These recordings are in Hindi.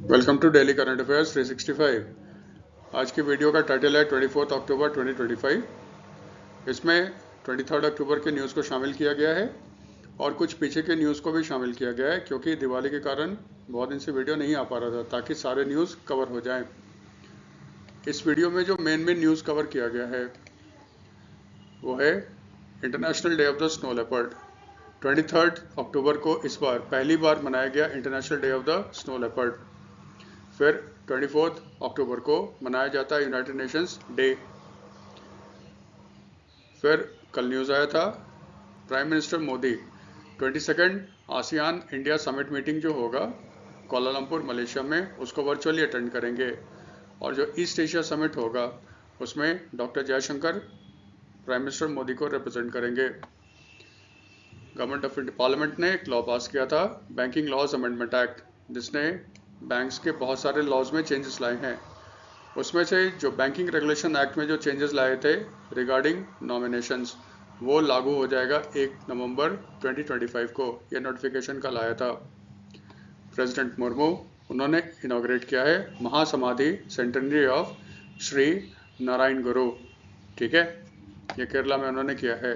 Welcome to daily current affairs 365। आज की वीडियो का टाइटल है 24 अक्टूबर 2025। इसमें 23 अक्टूबर के न्यूज़ को शामिल किया गया है और कुछ पीछे के न्यूज़ को भी शामिल किया गया है, क्योंकि दिवाली के कारण बहुत दिन से वीडियो नहीं आ पा रहा था, ताकि सारे न्यूज़ कवर हो जाएं। इस वीडियो में जो मेन न्यूज़ कवर किया गया है वो है international day of the snow leopard. 23 अक्टूबर को इस बार पहली बार मनाया गया international day of the snow leopard. फिर 24 अक्टूबर को मनाया जाता है यूनाइटेड नेशंस डे। फिर कल न्यूज़ आया था prime minister Modi 22 ASEAN India summit meeting जो होगा कोलालमपुर मलेशिया में, उसको वर्चुअली अटेंड करेंगे। और जो ईस्ट एशिया समिट होगा उसमें doctor Jaishankar prime minister Modi को रिप्रेजेंट करेंगे। गवर्नमेंट ऑफ इंडिया पार्लियामेंट ने एक लॉ पास किया था, बैंकिंग लॉज अमेंडमेंट एक्ट, जिसने बैंक्स के बहुत सारे लॉज में चेंजेस लाए हैं। उसमें से जो बैंकिंग रेगुलेशन एक्ट में जो चेंजेस लाए थे रिगार्डिंग नॉमिनेशंस, वो लागू हो जाएगा 1 नवंबर 2025 को। यह नोटिफिकेशन कल आया था। प्रेसिडेंट मुर्मू उन्होंने इनॉग्रेट किया है महासमाधि सेंटेनरी ऑफ श्री नारायण गुरु। ठीक है, ये केरला में उन्होंने किया है।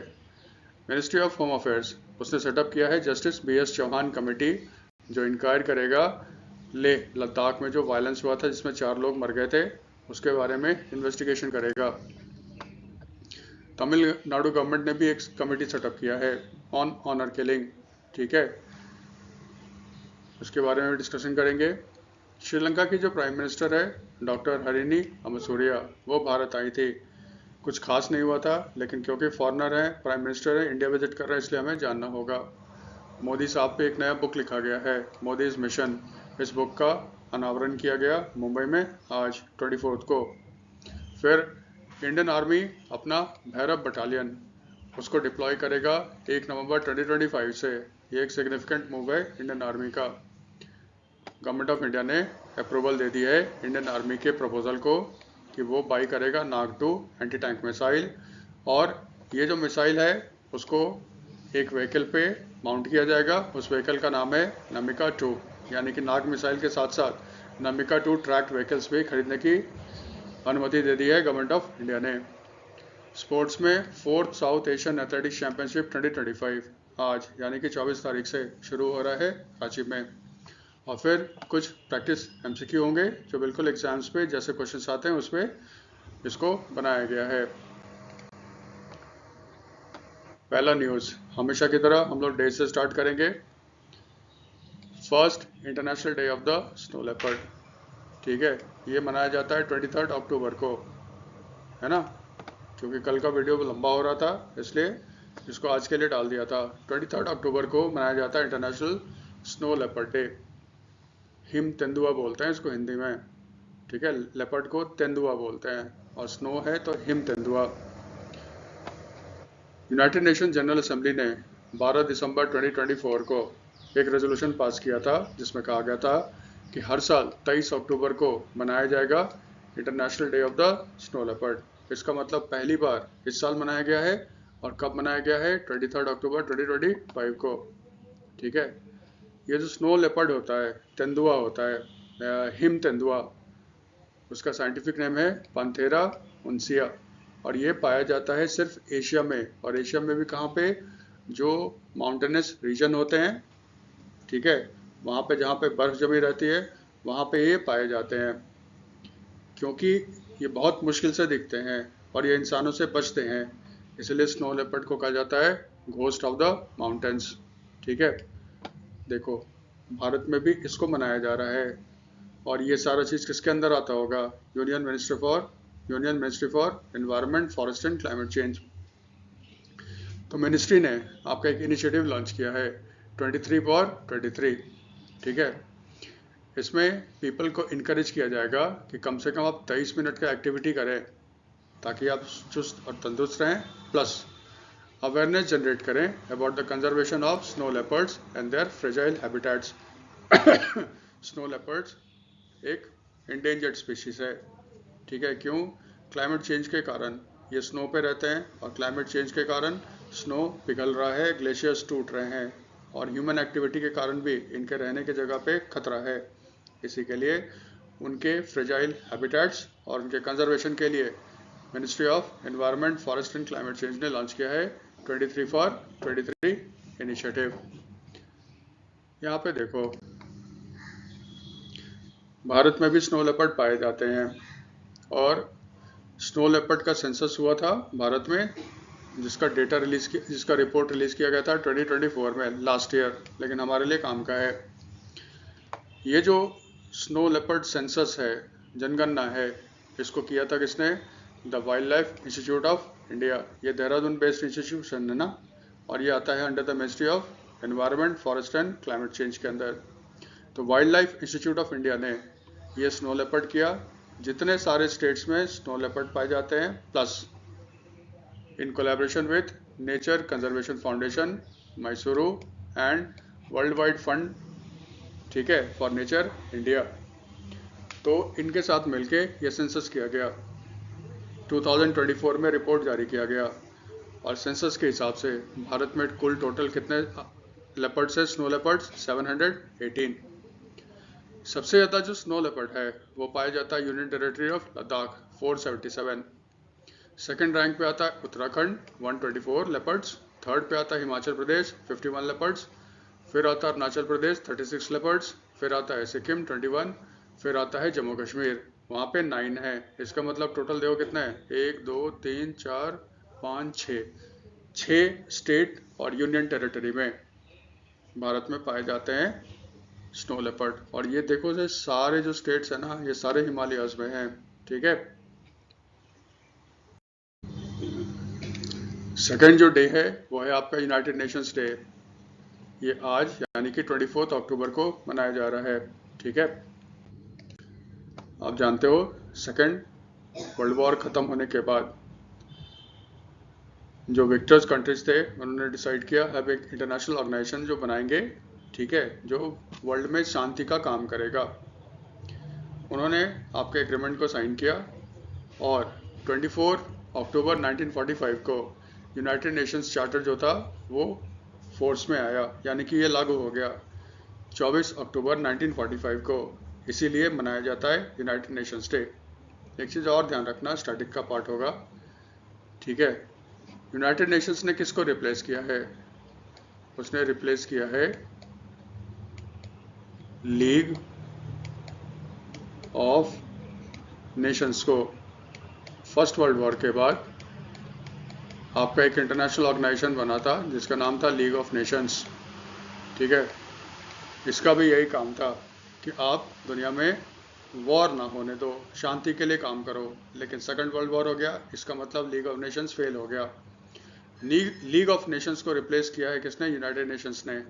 मिनिस्ट्री ऑफ होम अफेयर्स उसने सेटअप किया है जस्टिस BS चौहान कमेटी, जो इंक्वायर करेगा लेह लद्दाख में जो वायलेंस हुआ था जिसमें 4 लोग मर गए थे, उसके बारे में इन्वेस्टिगेशन करेगा। तमिलनाडु गवर्नमेंट ने भी एक कमेटी सेटअप किया है ऑन ऑनर किलिंग। ठीक है, उसके बारे में डिस्कशन करेंगे। श्रीलंका की जो प्राइम मिनिस्टर है डॉक्टर हरिनी अमसूरिया, वो भारत आई थी। कुछ खास नहीं हुआ था, लेकिन क्योंकि फॉरेनर है, प्राइम मिनिस्टर है, इंडिया विजिट कर रहा है, इसलिए हमें जानना होगा। मोदी साहब पे एक नया बुक लिखा गया है मोदीज मिशन। इस बुक का अनावरण किया गया मुंबई में आज 24 को। फिर इंडियन आर्मी अपना भैरव बटालियन उसको डिप्लॉय करेगा 1 नवंबर 2025 से। ये एक सिग्निफिकेंट मूव है इंडियन आर्मी का। गवर्नमेंट ऑफ इंडिया ने अप्रूवल दे दी है इंडियन आर्मी के प्रपोजल को कि वो बाई करेगा नाग-2 एंटी टैंक मिसाइल। और ये जो मिसाइल है उसको एक व्हीकल पे माउंट किया जाएगा। उस व्हीकल का नाम है नमिका 2, यानी कि नाग मिसाइल के साथ साथ नमिका 2 ट्रैक्ड व्हीकल्स भी खरीदने की अनुमति दे दी है गवर्नमेंट ऑफ इंडिया ने। स्पोर्ट्स में 4th south Asian athletics championship 2025 आज यानी कि 24 तारीख से शुरू हो रहा है रांची में। और फिर कुछ प्रैक्टिस MCQ होंगे जो बिल्कुल एग्जाम्स पे जैसे क्वेश्चंस आते हैं उसमें इसको बनाया गया है। पहला न्यूज़ हमेशा की तरह हम लोग डे से स्टार्ट करेंगे। First international day of the snow leopard. ठीक है, ये मनाया जाता है 23 अक्टूबर को, है ना। क्योंकि कल का वीडियो लंबा हो रहा था इसलिए इसको आज के लिए डाल दिया था। 23 अक्टूबर को मनाया जाता है international snow leopard day. Him तेंदुआ बोलते हैं इसको हिंदी में। ठीक है, लेपर्ड को तेंदुआ बोलते हैं और स्नो है तो हिम तेंदुआ। यूनाइटेड नेशन जनरल असेंबली ने 12 दिसंबर 2024 को एक रेजोल्यूशन पास किया था जिसमें कहा गया था कि हर साल 23 अक्टूबर को मनाया जाएगा international day of the snow leopard. इसका मतलब पहली बार इस साल मनाया गया है। और कब मनाया गया है? 23 अक्टूबर 2025 को। ठीक है, ये जो स्नो लेपर्ड होता है, तेंदुआ होता है, हिम तेंदुआ, उसका साइंटिफिक नेम है पैंथेरा उनसिया। और ये पाया जाता है सिर्फ एशिया में, और एशिया में भी कहाँ पे? जो माउंटेनस रीजन होते हैं, ठीक है, वहाँ पे जहाँ पे बर्फ जमी रहती है वहाँ पे ये पाए जाते हैं। क्योंकि ये बहुत मुश्किल से दिखते हैं और ये इंसानों से बचते हैं, इसलिए स्नो लेपर्ड को कहा जाता है घोस्ट ऑफ द माउंटेन्स। ठीक है, देखो भारत में भी इसको मनाया जा रहा है। और ये सारा चीज़ किसके अंदर आता होगा? Union ministry for environment, forest and climate change. तो मिनिस्ट्री ने आपका एक इनिशिएटिव लॉन्च किया है 23 फॉर 23। ठीक है, इसमें पीपल को इनकरेज किया जाएगा कि कम से कम आप 23 मिनट का एक्टिविटी करें ताकि आप चुस्त और तंदुरुस्त रहें, प्लस अवेयरनेस जनरेट करें about the conservation of snow leopards and their fragile habitats. Snow leopards एक इंडेंजर्ड स्पीशीज है। ठीक है, क्यों? क्लाइमेट चेंज के कारण ये स्नो पे रहते हैं और क्लाइमेट चेंज के कारण स्नो पिघल रहा है, ग्लेशियर्स टूट रहे हैं और ह्यूमन एक्टिविटी के कारण भी इनके रहने की जगह पे खतरा है। इसी के लिए उनके फ्रेजाइल हैबिटेट्स और उनके कंजर्वेशन के लिए ministry of environment, forest and climate change ने लॉन्च किया है 23 फॉर 23 इनिशिएटिव। यहाँ पे देखो, भारत में भी स्नो लेपर्ड पाए जाते हैं और स्नो लेपर्ड का सेंसस हुआ था भारत में, जिसका रिपोर्ट रिलीज किया गया था 2024 में, लास्ट ईयर, लेकिन हमारे लिए काम का है। ये जो स्नो लेपर्ड सेंसस है, जनगणना है, इसको किया था किसने? The wild life institute of India. ये देहरादून बेस्ड इंस्टीट्यूशन है ना, और ये आता है under the ministry of environment, forest and climate change के अंदर। तो wild life institute of India ने ये स्नो लेपर्ड किया, जितने सारे स्टेट्स में स्नो लेपर्ड पाए जाते हैं, plus in collaboration with nature conservation foundation Mysuru and world wide fund, ठीक है, फॉर नेचर इंडिया। तो इनके साथ मिलके ये सेंसस किया गया, 2024 में रिपोर्ट जारी किया गया, और सेंसस के हिसाब से भारत में कुल टोटल कितने लेपर्ड्स है? Snow leopards 718। सबसे ज़्यादा जो स्नो लेपर्ड है वो पाया जाता है union territory of Ladakh 477। Second rank पे आता है उत्तराखंड 124 लेपर्ड्स। थर्ड पे आता है हिमाचल प्रदेश 51 लेपर्ड्स। फिर आता है अरुणाचल प्रदेश 36 लेपर्ड्स। फिर आता है सिक्किम 21। फिर आता है जम्मू कश्मीर, वहाँ पे 9 है। इसका मतलब टोटल देखो कितने हैं? 1 2 3 4 5 6 स्टेट और यूनियन टेरिटरी में भारत में पाए जाते हैं स्नो लेपर्ड। और ये देखो, ये सारे जो स्टेट्स है ना, ये सारे हिमालयस में हैं, ठीक है। सेकेंड जो डे है वो है आपका यूनाइटेड नेशंस डे। ये आज यानी कि 24 अक्टूबर को मनाया जा रहा है, ठीक है। आप जानते हो सेकेंड वर्ल्ड वॉर ख़त्म होने के बाद जो विक्टर्स कंट्रीज थे, उन्होंने डिसाइड किया अब एक इंटरनेशनल ऑर्गेनाइजेशन जो बनाएंगे, ठीक है, जो वर्ल्ड में शांति का काम करेगा। उन्होंने आपके एग्रीमेंट को साइन किया और 24 अक्टूबर 1945 को यूनाइटेड नेशंस चार्टर जो था वो फोर्स में आया, यानी कि ये लागू हो गया 24 अक्टूबर 1945 को। इसीलिए मनाया जाता है यूनाइटेड नेशंस डे। एक चीज़ और ध्यान रखना, स्टैटिक का पार्ट होगा, ठीक है। यूनाइटेड नेशंस ने किसको रिप्लेस किया है? उसने रिप्लेस किया है लीग ऑफ नेशंस को। फर्स्ट वर्ल्ड वॉर के बाद आपका एक इंटरनेशनल ऑर्गेनाइजेशन बना था जिसका नाम था लीग ऑफ नेशंस, ठीक है। इसका भी यही काम था कि आप दुनिया में वॉर ना होने दो, शांति के लिए काम करो। लेकिन सेकंड वर्ल्ड वॉर हो गया, इसका मतलब लीग ऑफ नेशंस फेल हो गया। लीग ऑफ नेशंस को रिप्लेस किया है किसने? यूनाइटेड नेशंस ने।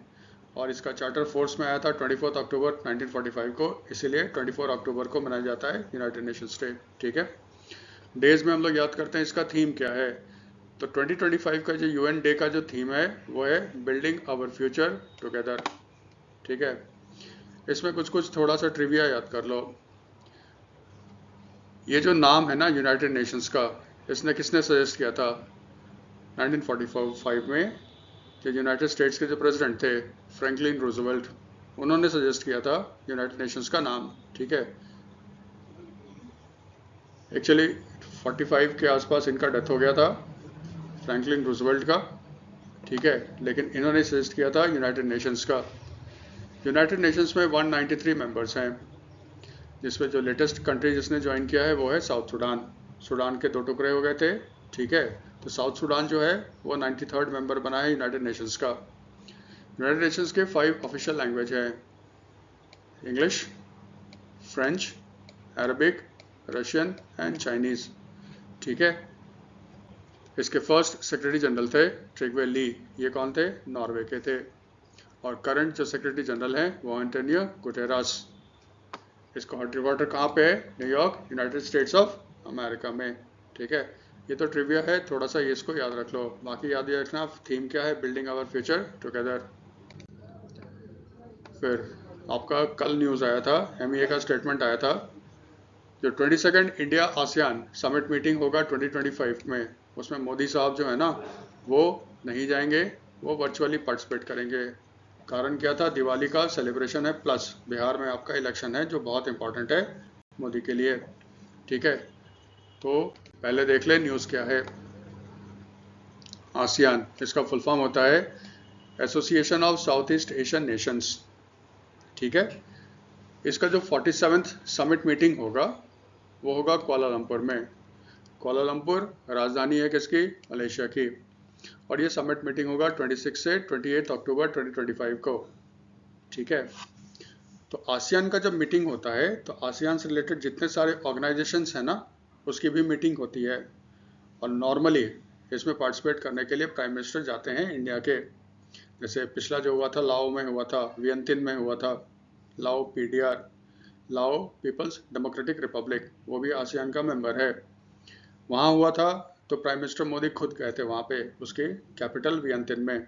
और इसका चार्टर फोर्स में आया था 24 अक्टूबर 1945 को, इसीलिए 24 अक्टूबर को मनाया जाता है यूनाइटेड नेशंस डे, ठीक है। डेज में हम लोग याद करते हैं इसका थीम क्या है। तो 2025 का जो यूएन डे का जो थीम है वो है बिल्डिंग आवर फ्यूचर टुगेदर, ठीक है। इसमें कुछ थोड़ा सा ट्रिविया याद कर लो। ये जो नाम है ना यूनाइटेड नेशंस का, इसने किसने सजेस्ट किया था? 1945 में जो यूनाइटेड स्टेट्स के जो प्रेसिडेंट थे फ्रैंकलिन रूजवेल्ट, उन्होंने सजेस्ट किया था यूनाइटेड नेशंस का नाम, ठीक है। एक्चुअली 45 के आसपास इनका डेथ हो गया था, फ्रैंकलिन रूजवेल्ट का, ठीक है। लेकिन इन्होंने सजेस्ट किया था यूनाइटेड नेशंस का। यूनाइटेड नेशंस में 193 मेंबर्स हैं, जिसमें जो लेटेस्ट कंट्री जिसने ज्वाइन किया है वो है साउथ सूडान। सूडान के 2 टुकड़े हो गए थे, ठीक है। तो साउथ सूडान जो है वो 93rd मेंबर बना है यूनाइटेड नेशंस का। यूनाइटेड नेशंस के 5 ऑफिशियल लैंग्वेज हैं, English, French, Arabic, Russian and Chinese, ठीक है। इसके फर्स्ट सेक्रेटरी जनरल थे ट्रिगवे ली। ये कौन थे? नॉर्वे के थे। और करंट जो सेक्रेटरी जनरल हैं वो एंटोनियो गुटेरस। इसका हेडक्वार्टर कहाँ पे है? New York, United states of America में, ठीक है। ये तो ट्रिविया है, थोड़ा सा ये इसको याद रख लो। बाकी याद रखना थीम क्या है, बिल्डिंग आवर फ्यूचर टुगेदर। फिर आपका कल न्यूज़ आया था, एमईए का स्टेटमेंट आया था, जो 22nd India ASEAN summit meeting होगा 2025 में, उसमें मोदी साहब जो है ना वो नहीं जाएंगे, वो वर्चुअली पार्टिसिपेट करेंगे। कारण क्या था, दिवाली का सेलिब्रेशन है, प्लस बिहार में आपका इलेक्शन है जो बहुत इंपॉर्टेंट है मोदी के लिए। ठीक है, तो पहले देख ले न्यूज़ क्या है। आसियान, इसका फुल फॉर्म होता है association of south east Asian Nations. ठीक है, इसका जो 47th समिट मीटिंग होगा वो होगा कोलालमपुर में। कोलालमपुर राजधानी है किसकी, मलेशिया की। और ये समिट मीटिंग होगा 26 से 28 अक्टूबर 2025 को। ठीक है, तो आसियान का जब मीटिंग होता है तो आसियान से रिलेटेड जितने सारे ऑर्गेनाइजेशंस हैं ना, उसकी भी मीटिंग होती है। और नॉर्मली इसमें पार्टिसिपेट करने के लिए प्राइम मिनिस्टर जाते हैं इंडिया के। जैसे पिछला जो हुआ था लाओ में हुआ था, वियंतिन में हुआ था, लाओ पीडीआर, लाओ पीपल्स डेमोक्रेटिक रिपब्लिक, वो भी आसियान का मेंबर है। वहाँ हुआ था तो प्राइम मिनिस्टर मोदी खुद गए थे वहाँ पे, उसके कैपिटल वियंतिन में।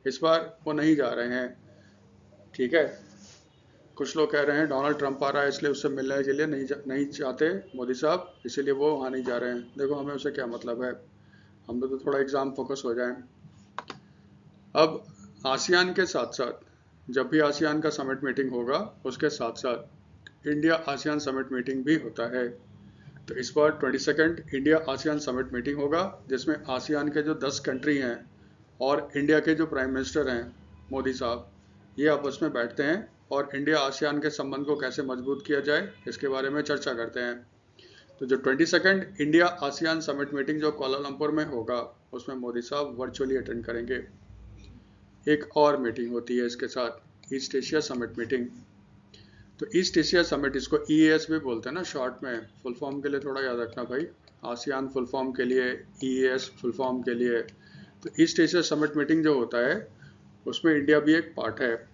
इस बार वो नहीं जा रहे हैं। ठीक है, कुछ लोग कह रहे हैं डोनाल्ड ट्रंप आ रहा है इसलिए उससे मिलने के लिए नहीं चाहते मोदी साहब, इसीलिए वो वहाँ नहीं जा रहे हैं। देखो हमें उससे क्या मतलब है, हम तो थोड़ा एग्जाम फोकस हो जाएं। अब आसियान के साथ साथ जब भी आसियान का समिट मीटिंग होगा उसके साथ साथ इंडिया आसियान समिट मीटिंग भी होता है। तो इस बार 22nd India ASEAN summit meeting होगा, जिसमें आसियान के जो 10 कंट्री हैं और इंडिया के जो प्राइम मिनिस्टर हैं मोदी साहब, ये आपस में बैठते हैं और इंडिया आसियान के संबंध को कैसे मजबूत किया जाए इसके बारे में चर्चा करते हैं। तो जो 22nd India ASEAN summit meeting जो कोलालमपुर में होगा उसमें मोदी साहब वर्चुअली अटेंड करेंगे। एक और मीटिंग होती है इसके साथ, ईस्ट एशिया समिट मीटिंग। तो ईस्ट एशिया समिट, इसको EAS भी बोलते हैं ना शॉर्ट में, फुल फॉर्म के लिए थोड़ा याद रखना भाई, आसियान फुल फॉर्म के लिए, EAS फुल फॉर्म के लिए। तो ईस्ट एशिया समिट मीटिंग जो होता है उसमें इंडिया भी एक पार्ट है।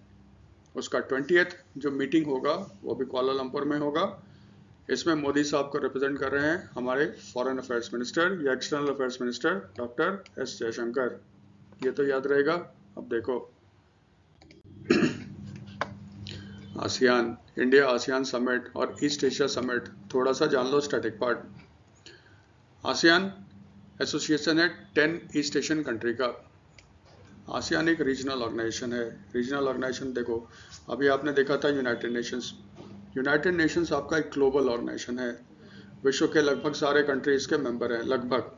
उसका 20th जो मीटिंग होगा वो भी कोलालमपुर में होगा। इसमें मोदी साहब को रिप्रेजेंट कर रहे हैं हमारे फॉरेन अफेयर्स मिनिस्टर या external affairs minister doctor S Jaishankar. ये तो याद रहेगा। अब देखो आसियान, इंडिया आसियान समिट और ईस्ट एशिया समिट, थोड़ा सा जान लो स्टैटिक पार्ट। आसियान एसोसिएशन है 10 ईस्ट एशियन कंट्री का। आसियान एक रीजनल ऑर्गेनाइजेशन है। रीजनल ऑर्गेनाइजेशन देखो, अभी आपने देखा था यूनाइटेड नेशंस। यूनाइटेड नेशंस आपका एक ग्लोबल ऑर्गेनाइजेशन है, विश्व के लगभग सारे कंट्रीज के मेंबर हैं लगभग,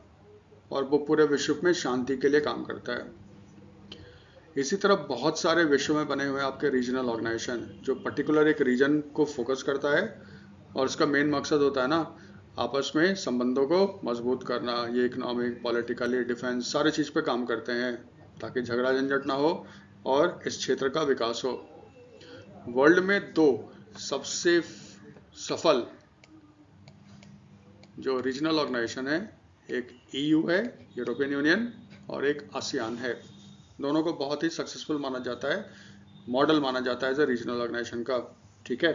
और वो पूरे विश्व में शांति के लिए काम करता है। इसी तरह बहुत सारे विश्व में बने हुए आपके रीजनल ऑर्गेनाइजेशन जो पर्टिकुलर एक रीजन को फोकस करता है, और उसका मेन मकसद होता है ना आपस में संबंधों को मजबूत करना। ये इकोनॉमिक, पॉलिटिकली, डिफेंस सारे चीज़ पे काम करते हैं ताकि झगड़ा झंझट ना हो और इस क्षेत्र का विकास हो। वर्ल्ड में 2 सबसे सफल जो रीजनल ऑर्गेनाइजेशन है, एक EU है, यूरोपियन यूनियन, और एक आसियान है। दोनों को बहुत ही सक्सेसफुल माना जाता है, मॉडल माना जाता है एज ए रीजनल ऑर्गेनाइजेशन का। ठीक है,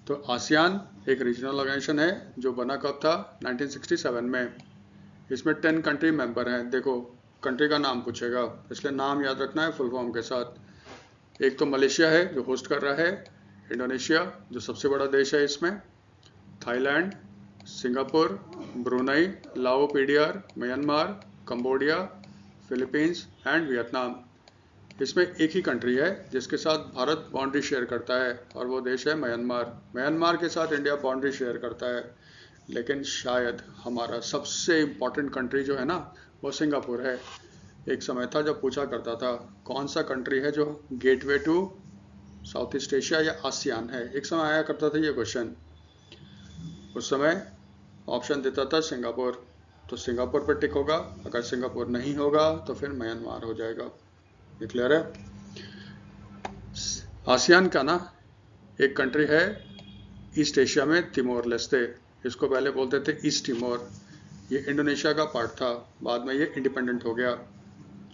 तो आसियान एक रीजनल ऑर्गेनाइजेशन है जो बना कब था, 1967 में। इसमें 10 कंट्री मेंबर हैं। देखो कंट्री का नाम पूछेगा इसलिए नाम याद रखना है फुल फॉर्म के साथ। एक तो मलेशिया है जो होस्ट कर रहा है, इंडोनेशिया जो सबसे बड़ा देश है इसमें, थाईलैंड, सिंगापुर, ब्रुनई, लाओ PDR, Myanmar, Cambodia, Philippines and Vietnam. इसमें एक ही कंट्री है जिसके साथ भारत बाउंड्री शेयर करता है और वो देश है म्यांमार। म्यांमार के साथ इंडिया बाउंड्री शेयर करता है, लेकिन शायद हमारा सबसे इम्पोर्टेंट कंट्री जो है ना वो सिंगापुर है। एक समय था जब पूछा करता था कौन सा कंट्री है जो gateway to South East Asia या आसियान है, एक समय आया करता था ये क्वेश्चन। उस समय ऑप्शन देता था सिंगापुर, तो सिंगापुर पर टिक होगा। अगर सिंगापुर नहीं होगा तो फिर म्यांमार हो जाएगा। ये क्लियर है। आसियान का ना एक कंट्री है ईस्ट एशिया में, तिमोर लेस्ते। इसको पहले बोलते थे ईस्ट तिमोर। ये इंडोनेशिया का पार्ट था, बाद में ये इंडिपेंडेंट हो गया,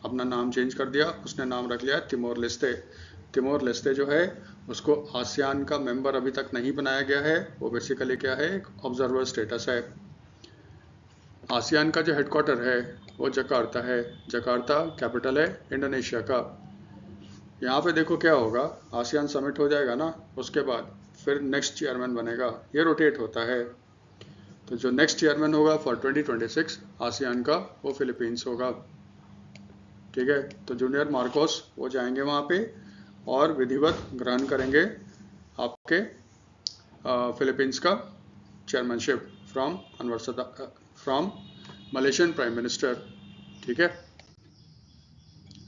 अपना नाम चेंज कर दिया, उसने नाम रख लिया तिमोर लेस्ते। तिमोर लेस्ते जो है उसको आसियान का मेंबर अभी तक नहीं बनाया गया है। वो बेसिकली क्या है, एक ऑब्जर्वर स्टेटस है। आसियान का जो हेडक्वार्टर है वो जकार्ता है। जकार्ता कैपिटल है इंडोनेशिया का। यहाँ पे देखो क्या होगा, आसियान समिट हो जाएगा ना, उसके बाद फिर नेक्स्ट चेयरमैन बनेगा, ये रोटेट होता है। तो जो नेक्स्ट चेयरमैन होगा फॉर 2026 आसियान का वो फिलीपींस होगा। ठीक है, तो जूनियर मार्कोस वो जाएंगे वहाँ पे और विधिवत ग्रहण करेंगे आपके फिलीपींस का chairmanship from Malaysian prime minister. ठीक है।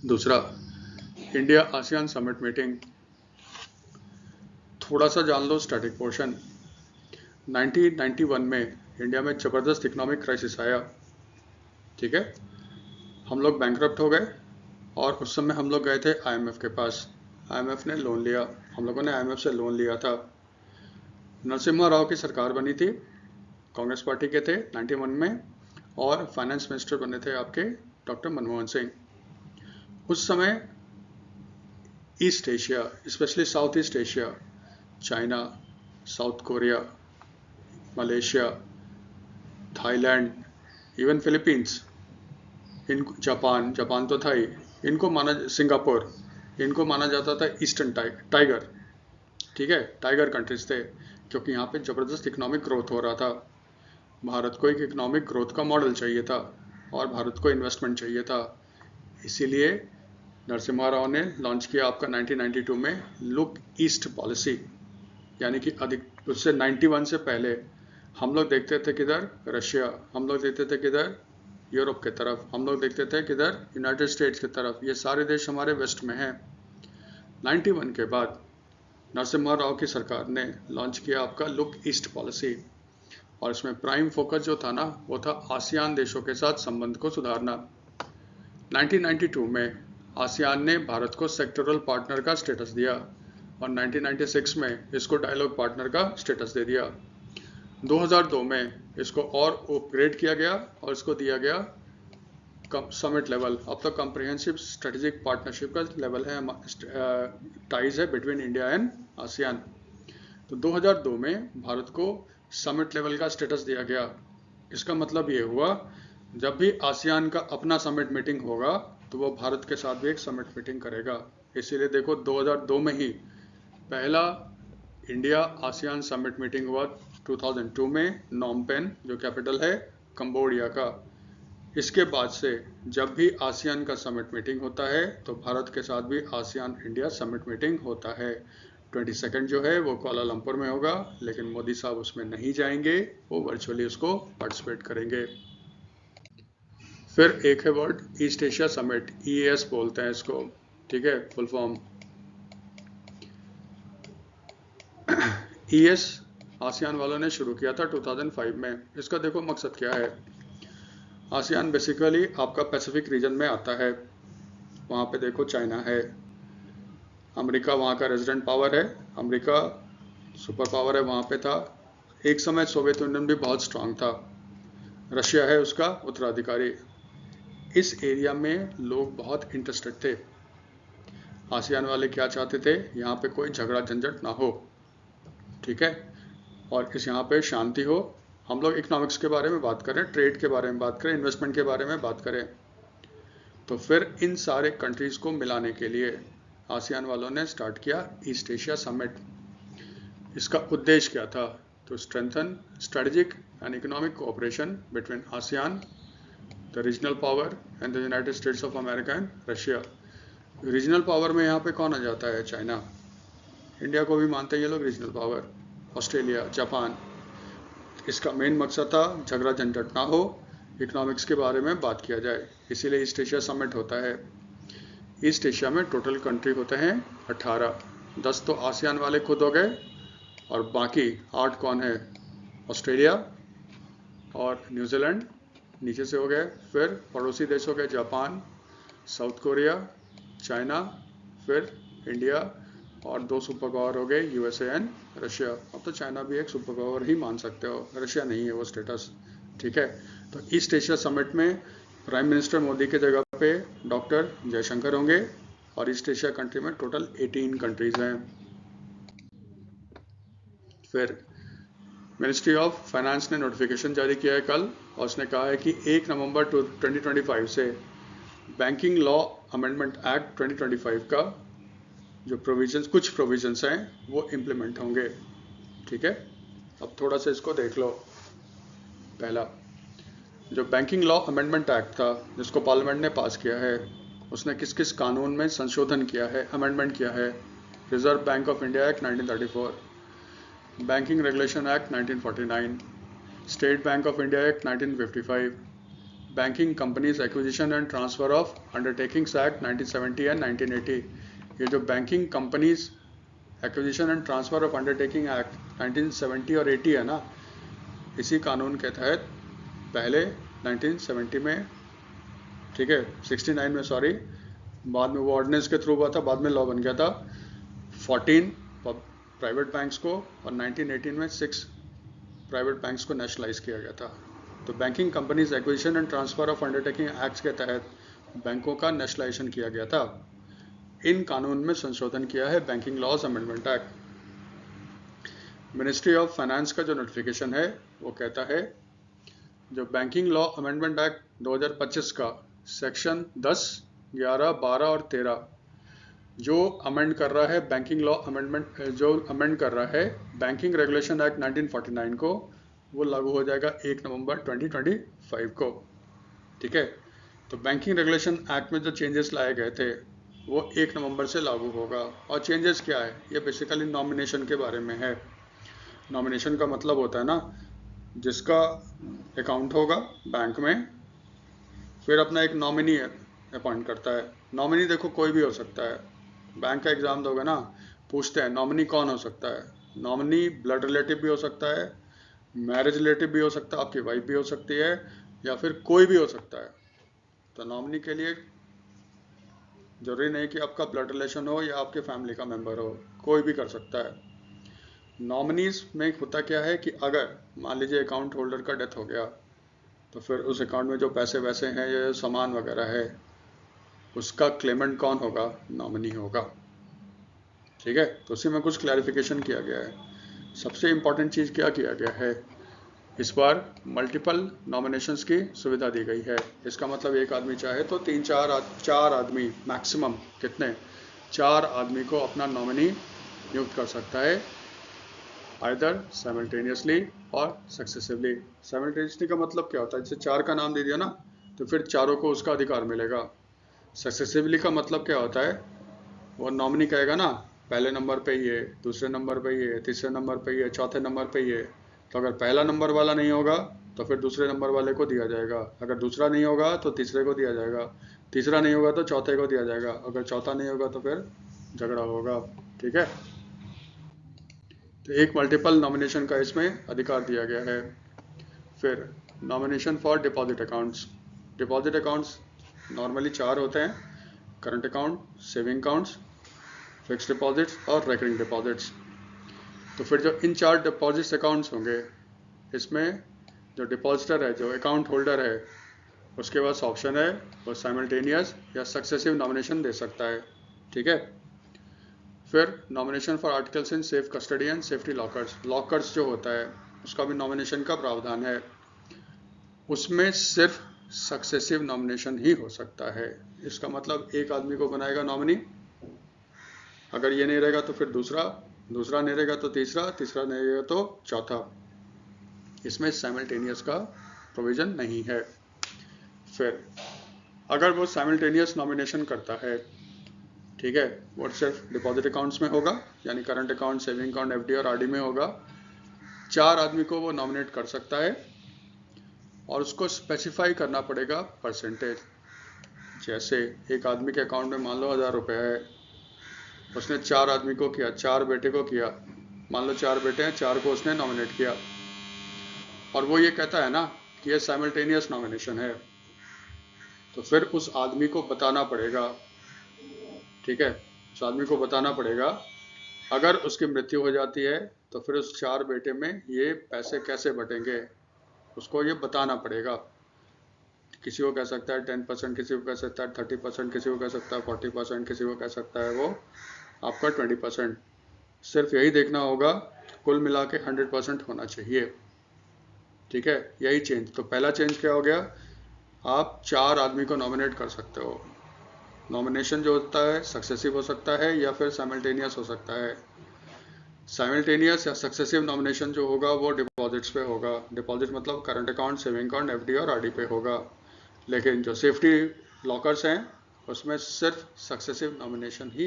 दूसरा, इंडिया आसियान समिट मीटिंग। थोड़ा सा जान लो स्टैटिक पोर्शन। 1991 में इंडिया में ज़बरदस्त इकोनॉमिक क्राइसिस आया। ठीक है। हम लोग बैंकरप्ट हो गए और उस समय हम लोग गए थे आईएमएफ के पास। आईएमएफ ने लोन लिया, हम लोगों ने आईएमएफ से लोन लिया था। नरसिम्हा राव की सरकार बनी थी, कांग्रेस पार्टी के थे 91 में, और फाइनेंस मिनिस्टर बने थे आपके डॉक्टर मनमोहन सिंह। उस समय east Asia, specially south East Asia, China, south Korea, Malaysia, Thailand, even Philippines, Japan तो था ही, सिंगापुर, इनको माना जाता था ईस्टर्न टाइगर। ठीक है, टाइगर कंट्रीज थे, क्योंकि यहाँ पे ज़बरदस्त इकोनॉमिक ग्रोथ हो रहा था। भारत को एक इकोनॉमिक ग्रोथ का मॉडल चाहिए था और भारत को इन्वेस्टमेंट चाहिए था। इसीलिए नरसिम्हा राव ने लॉन्च किया आपका 1992 में लुक ईस्ट पॉलिसी, यानी कि अधिक उससे 91 से पहले हम लोग देखते थे किधर, रशिया, हम लोग देखते थे किधर, यूरोप के तरफ, हम लोग देखते थे किधर, यूनाइटेड स्टेट्स की तरफ। ये सारे देश हमारे वेस्ट में हैं। 91 के बाद नरसिम्हा राव की सरकार ने लॉन्च किया आपका लुक ईस्ट पॉलिसी, और इसमें प्राइम फोकस जो था ना, वो था आसियान देशों के साथ संबंध को सुधारना। 1992 में आसियान ने भारत को सेक्टरल पार्टनर का स्टेटस दिया और 1996 में इसको डायलॉग पार्टनर का स्टेटस दे दिया। 2002 में इसको और अपग्रेड किया गया और इसको दिया गया समिट लेवल। अब तो कॉम्प्रिहेंसिव स्ट्रेटेजिक पार्टनरशिप का लेवल है, टाइज है बिटवीन इंडिया एंड आसियान। तो 2002 में भारत को समिट लेवल का स्टेटस दिया गया। इसका मतलब ये हुआ, जब भी आसियान का अपना समिट मीटिंग होगा तो वो भारत के साथ भी एक समिट मीटिंग करेगा। इसीलिए देखो 2002 में ही पहला इंडिया आसियान समिट मीटिंग हुआ 2002 में नॉम पेन, जो कैपिटल है कंबोडिया का। इसके बाद से जब भी आसियान का समिट मीटिंग होता है तो भारत के साथ भी आसियान इंडिया समिट मीटिंग होता है। 22 जो है वो कोलालंपुर में होगा, लेकिन मोदी साहब उसमें नहीं जाएंगे, वो वर्चुअली उसको पार्टिसिपेट करेंगे। फिर एक है word east Asia summit, EAS बोलते हैं इसको। ठीक है, फुल फॉर्म। EAS आसियान वालों ने शुरू किया था 2005 में। इसका देखो मकसद क्या है। आसियान बेसिकली आपका पैसिफिक रीजन में आता है। वहाँ पे देखो चाइना है, अमेरिका वहाँ का रेजिडेंट पावर है, अमेरिका सुपर पावर है, वहाँ पे था। एक समय सोवियत यूनियन भी बहुत स्ट्रांग था, रशिया है उसका उत्तराधिकारी। इस एरिया में लोग बहुत इंटरेस्टेड थे। आसियान वाले क्या चाहते थे, यहाँ पे कोई झगड़ा झंझट ना हो, ठीक है, और इस यहाँ पे शांति हो। हम लोग इकोनॉमिक्स के बारे में बात करें, ट्रेड के बारे में बात करें, इन्वेस्टमेंट के बारे में बात करें। तो फिर इन सारे कंट्रीज़ को मिलाने के लिए आसियान वालों ने स्टार्ट किया ईस्ट एशिया समिट। इसका उद्देश्य क्या था, तो strengthen strategic and economic cooperation between ASEAN, the regional power and the United states of America and Russia. Regional power में यहाँ पे कौन आ जाता है, चाइना। इंडिया को भी मानते हैं ये लोग रीजनल पावर, ऑस्ट्रेलिया, जापान। इसका मेन मकसद था झगड़ा झंझट ना हो, इकोनॉमिक्स के बारे में बात किया जाए, इसीलिए ईस्ट एशिया समिट होता है। ईस्ट एशिया में टोटल कंट्री होते हैं 18, 10 तो आसियान वाले खुद हो गए और बाकी 8 कौन है, ऑस्ट्रेलिया और न्यूजीलैंड नीचे से हो गए। फिर पड़ोसी देश हो गए जापान, साउथ कोरिया, चाइना, फिर इंडिया, और 2 सुपर पावर हो गए USA एंड रशिया। अब तो चाइना भी एक सुपर पावर ही मान सकते हो, रशिया नहीं है वो स्टेटस, ठीक है। तो ईस्ट एशिया समिट में प्राइम मिनिस्टर मोदी के जगह पे डॉक्टर जयशंकर होंगे, और ईस्ट एशिया कंट्री में टोटल 18 कंट्रीज हैं। फिर मिनिस्ट्री ऑफ फाइनेंस ने नोटिफिकेशन जारी किया है कल, और उसने कहा है कि 1 नवंबर 2025 से बैंकिंग लॉ अमेंडमेंट एक्ट 2025 का जो प्रोविजंस, कुछ प्रोविजंस हैं वो इम्प्लीमेंट होंगे, ठीक है। अब थोड़ा सा इसको देख लो। पहला, जो बैंकिंग लॉ अमेंडमेंट एक्ट था जिसको पार्लियामेंट ने पास किया है, उसने किस किस कानून में संशोधन किया है, अमेंडमेंट किया है? Reserve bank of India act 1934, banking regulation act 1949, state bank of India act 1955, banking companies acquisition and transfer of undertakings act 1970 and 1980। ये जो banking companies acquisition and transfer of undertaking act 1970 और 80 है ना, इसी कानून के तहत पहले 1970 में, ठीक है, 69 में सॉरी, बाद में वो ऑर्डिनेंस के थ्रू हुआ था, बाद में लॉ बन गया था, 14 प्राइवेट बैंक्स को और 1918 में 6 प्राइवेट बैंक्स को नेशनलाइज किया गया था। तो banking companies acquisition and transfer of undertaking act के तहत बैंकों का नेशनलाइजेशन किया गया था। इन कानून में संशोधन किया है banking laws amendment act. Ministry of finance का जो नोटिफिकेशन है वो कहता है जो बैंकिंग लॉ अमेंडमेंट एक्ट 2025 का सेक्शन 10, 11, 12 और 13 जो अमेंड कर रहा है बैंकिंग लॉ अमेंडमेंट, जो अमेंड कर रहा है बैंकिंग रेगुलेशन एक्ट 1949 को, वो लागू हो जाएगा 1 नवंबर 2025 को। ठीक है, तो बैंकिंग रेगुलेशन एक्ट में जो चेंजेस लाए गए थे वो 1 नवंबर से लागू होगा। और चेंजेस क्या है? ये बेसिकली नॉमिनेशन के बारे में है। नॉमिनेशन का मतलब होता है ना, जिसका अकाउंट होगा बैंक में, फिर अपना एक नॉमिनी अपॉइंट करता है। नॉमिनी देखो कोई भी हो सकता है। बैंक का एग्जाम दोगे ना, पूछते हैं नॉमिनी कौन हो सकता है। नॉमिनी ब्लड रिलेटिव भी हो सकता है, मैरिज रिलेटिव भी हो सकता है, आपकी वाइफ भी हो सकती है, या फिर कोई भी हो सकता है। तो नॉमिनी के लिए जरूरी नहीं कि आपका ब्लड रिलेशन हो या आपके फैमिली का मेंबर हो, कोई भी कर सकता है। नॉमिनीज में होता क्या है कि अगर मान लीजिए अकाउंट होल्डर का डेथ हो गया, तो फिर उस अकाउंट में जो पैसे वैसे हैं या सामान वगैरह है, उसका क्लेमेंट कौन होगा? नॉमिनी होगा। ठीक है, तो उसी में कुछ क्लैरिफिकेशन किया गया है। सबसे इम्पॉर्टेंट चीज़ क्या किया गया है, इस बार मल्टीपल नॉमिनेशंस की सुविधा दी गई है। इसका मतलब एक आदमी चाहे तो 3-4 आदमी मैक्सिमम, कितने, 4 आदमी को अपना नॉमिनी नियुक्त कर सकता है, आइदर साइमल्टेनियसली और सक्सेसिवली। साइमल्टेनियसली का मतलब क्या होता है? जैसे 4 का नाम दे दिया ना, तो फिर चारों को उसका अधिकार मिलेगा। सक्सेसिवली का मतलब क्या होता है? वो नॉमिनी कहेगा ना, पहले नंबर पे ये, दूसरे नंबर पे ये, तीसरे नंबर पे ये, चौथे नंबर पे ये। तो अगर पहला नंबर वाला नहीं होगा तो फिर दूसरे नंबर वाले को दिया जाएगा, अगर दूसरा नहीं होगा तो तीसरे को दिया जाएगा, तीसरा नहीं होगा तो चौथे को दिया जाएगा, अगर चौथा नहीं होगा तो फिर झगड़ा होगा। ठीक है, तो एक मल्टीपल नॉमिनेशन का इसमें अधिकार दिया गया है। फिर nomination for deposit accounts. Deposit accounts normally 4 होते हैं: current account, saving accounts, fixed deposits और रेकरिंग डिपॉजिट्स। तो फिर जो इन 4 डिपॉजिट्स अकाउंट्स होंगे, इसमें जो डिपॉजिटर है, जो अकाउंट होल्डर है, उसके पास ऑप्शन है वो साइमल्टेनियस या सक्सेसिव नॉमिनेशन दे सकता है। ठीक है, फिर nomination for articles in safe custody and safety lockers. Lockers जो होता है उसका भी नॉमिनेशन का प्रावधान है, उसमें सिर्फ सक्सेसिव नॉमिनेशन ही हो सकता है। इसका मतलब एक आदमी को बनाएगा नॉमिनी, अगर ये नहीं रहेगा तो फिर दूसरा, दूसरा नहीं रहेगा तो तीसरा, तीसरा नहीं रहेगा तो चौथा। इसमें साइमल्टेनियस का प्रोविजन नहीं है। फिर अगर वो साइमल्टेनियस नॉमिनेशन करता है, ठीक है, वो सिर्फ डिपॉजिट अकाउंट्स में होगा, यानी current account, saving account, FD और आरडी में होगा। 4 आदमी को वो नॉमिनेट कर सकता है और उसको स्पेसिफाई करना पड़ेगा परसेंटेज। जैसे एक आदमी के अकाउंट में मान लो 1000 रुपये है, उसने 4 आदमी को किया, 4 बेटे को किया, मान लो 4 बेटे हैं, 4 को उसने नॉमिनेट किया, और वो ये कहता है ना कि ये साइमल्टेनियस नॉमिनेशन है, तो फिर उस आदमी को बताना पड़ेगा। ठीक है, उस आदमी को बताना पड़ेगा, अगर उसकी मृत्यु हो जाती है तो फिर उस 4 बेटे में ये पैसे कैसे बटेंगे, उसको ये बताना पड़ेगा। किसी को कह सकता है 10%, किसी को कह सकता है 30%, किसी को कह सकता है 40%, किसी को कह सकता है वो आपका 20%। सिर्फ यही देखना होगा, कुल मिला के 100% होना चाहिए। ठीक है, यही चेंज। तो पहला चेंज क्या हो गया, आप 4 आदमी को नॉमिनेट कर सकते हो। नॉमिनेशन जो होता है सक्सेसिव हो सकता है या फिर साइमल्टेनियस हो सकता है। साइमल्टेनियस या सक्सेसिव नॉमिनेशन जो होगा वो डिपॉजिट्स पे होगा। डिपॉजिट मतलब current account, saving account, FD और आरडी पे होगा। लेकिन जो सेफ्टी लॉकर्स हैं उसमें सिर्फ सक्सेसिव नॉमिनेशन ही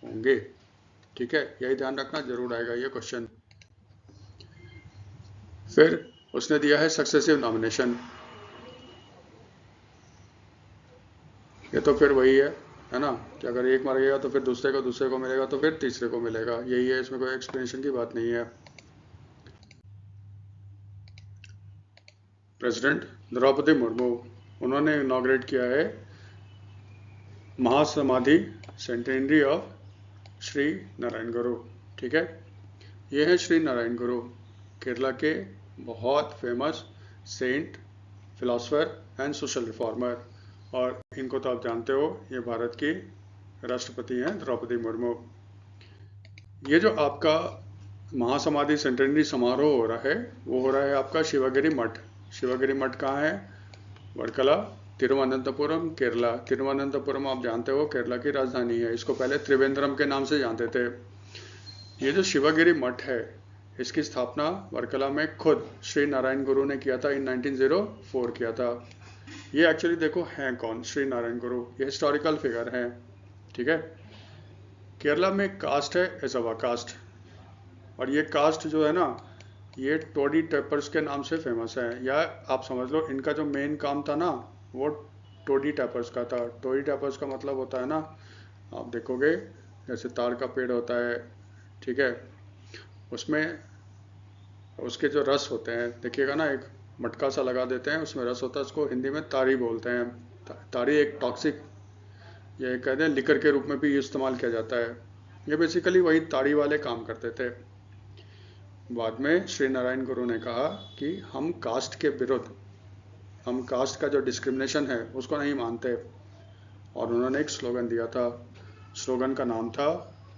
होंगे। ठीक है, यही ध्यान रखना, जरूर आएगा ये क्वेश्चन। फिर उसने दिया है सक्सेसिव नॉमिनेशन, ये तो फिर वही है ना, कि अगर एक मर गया तो फिर दूसरे को मिलेगा, तो फिर तीसरे को मिलेगा, यही है, इसमें कोई एक्सप्लेनेशन की बात नहीं है। प्रेसिडेंट द्रौपदी मुर्मू, उन्होंने इनॉग्रेट किया है महासमाधि सेंटेनरी ऑफ श्री नारायण गुरु। ठीक है, ये है श्री नारायण गुरु, केरला के बहुत famous saint, philosopher and social reformer, और इनको तो आप जानते हो, ये भारत की राष्ट्रपति हैं द्रौपदी मुर्मू। ये जो आपका महासमाधि सेंटेनरी समारोह हो रहा है, वो हो रहा है आपका शिवगिरी मठ। शिवगिरी मठ कहाँ है? वर्कला, तिरुवनंतपुरम, केरला। तिरुवनंतपुरम आप जानते हो केरला की राजधानी है, इसको पहले त्रिवेंद्रम के नाम से जानते थे। ये जो शिवगिरी मठ है, इसकी स्थापना वर्कला में खुद श्री नारायण गुरु ने किया था, इन 1904 किया था। ये एक्चुअली देखो हैं कौन, श्री नारायण गुरु, ये हिस्टोरिकल फिगर हैं। ठीक है, केरला में कास्ट है एजवा कास्ट, और ये कास्ट जो है ना, ये टोडी टैपर्स के नाम से फेमस है, या आप समझ लो इनका जो मेन काम था ना, वो टोडी टैपर्स का था। टोडी टैपर्स का मतलब होता है ना, आप देखोगे जैसे ताड़ का पेड़ होता है, ठीक है, उसमें उसके जो रस होते हैं, देखिएगा ना, एक मटका सा लगा देते हैं, उसमें रस होता है, उसको हिंदी में ताड़ी बोलते हैं। ताड़ी एक टॉक्सिक, ये कहते हैं लिकर के रूप में भी इस्तेमाल किया जाता है। ये बेसिकली वही ताड़ी वाले काम करते थे। बाद में श्री नारायण गुरु ने कहा कि हम कास्ट के विरुद्ध, हम कास्ट का जो डिस्क्रिमिनेशन है उसको नहीं मानते, और उन्होंने एक स्लोगन दिया था। स्लोगन का नाम था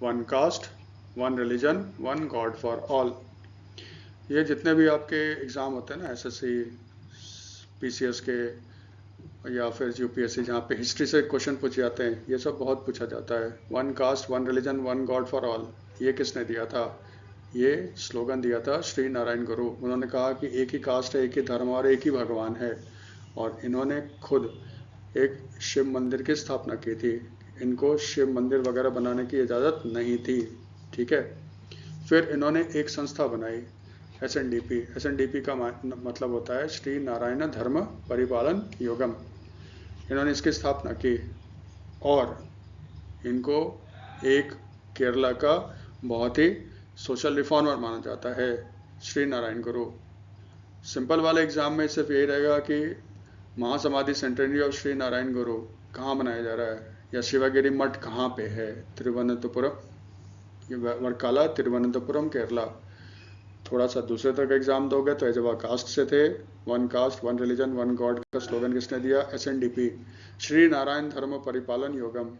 one cast, one religion, one God for all. ये जितने भी आपके एग्ज़ाम होते हैं ना, एसएससी, पीसीएस के, या फिर यूपीएससी, जहाँ पे हिस्ट्री से क्वेश्चन पूछे जाते हैं, ये सब बहुत पूछा जाता है। One cast, one religion, one God for all, ये किसने दिया था? ये स्लोगन दिया था श्री नारायण गुरु। उन्होंने कहा कि एक ही कास्ट है, एक ही धर्म और एक ही भगवान है, और इन्होंने खुद एक शिव मंदिर की स्थापना की थी। इनको शिव मंदिर वगैरह बनाने की इजाज़त नहीं थी। ठीक है, फिर इन्होंने एक संस्था बनाई, एसएनडीपी। एसएनडीपी का मतलब होता है श्री नारायण धर्म परिपालन योगम। इन्होंने इसकी स्थापना की, और इनको एक केरला का बहुत ही सोशल रिफॉर्मर माना जाता है, श्री नारायण गुरु। सिंपल वाले एग्जाम में सिर्फ यही रहेगा कि महासमाधि सेंटेनरी ऑफ श्री नारायण गुरु कहाँ मनाया जा रहा है, या शिवगिरी मठ कहाँ पे है? तिरुवनंतपुरम, वर्कला, तिरुवनंतपुरम, केरला। थोड़ा सा दूसरे तरह का एग्जाम दोगे तो एजवा कास्ट से थे। One cast, one religion, one God का स्लोगन किसने दिया? एसएनडीपी, श्री नारायण धर्म परिपालन योगम।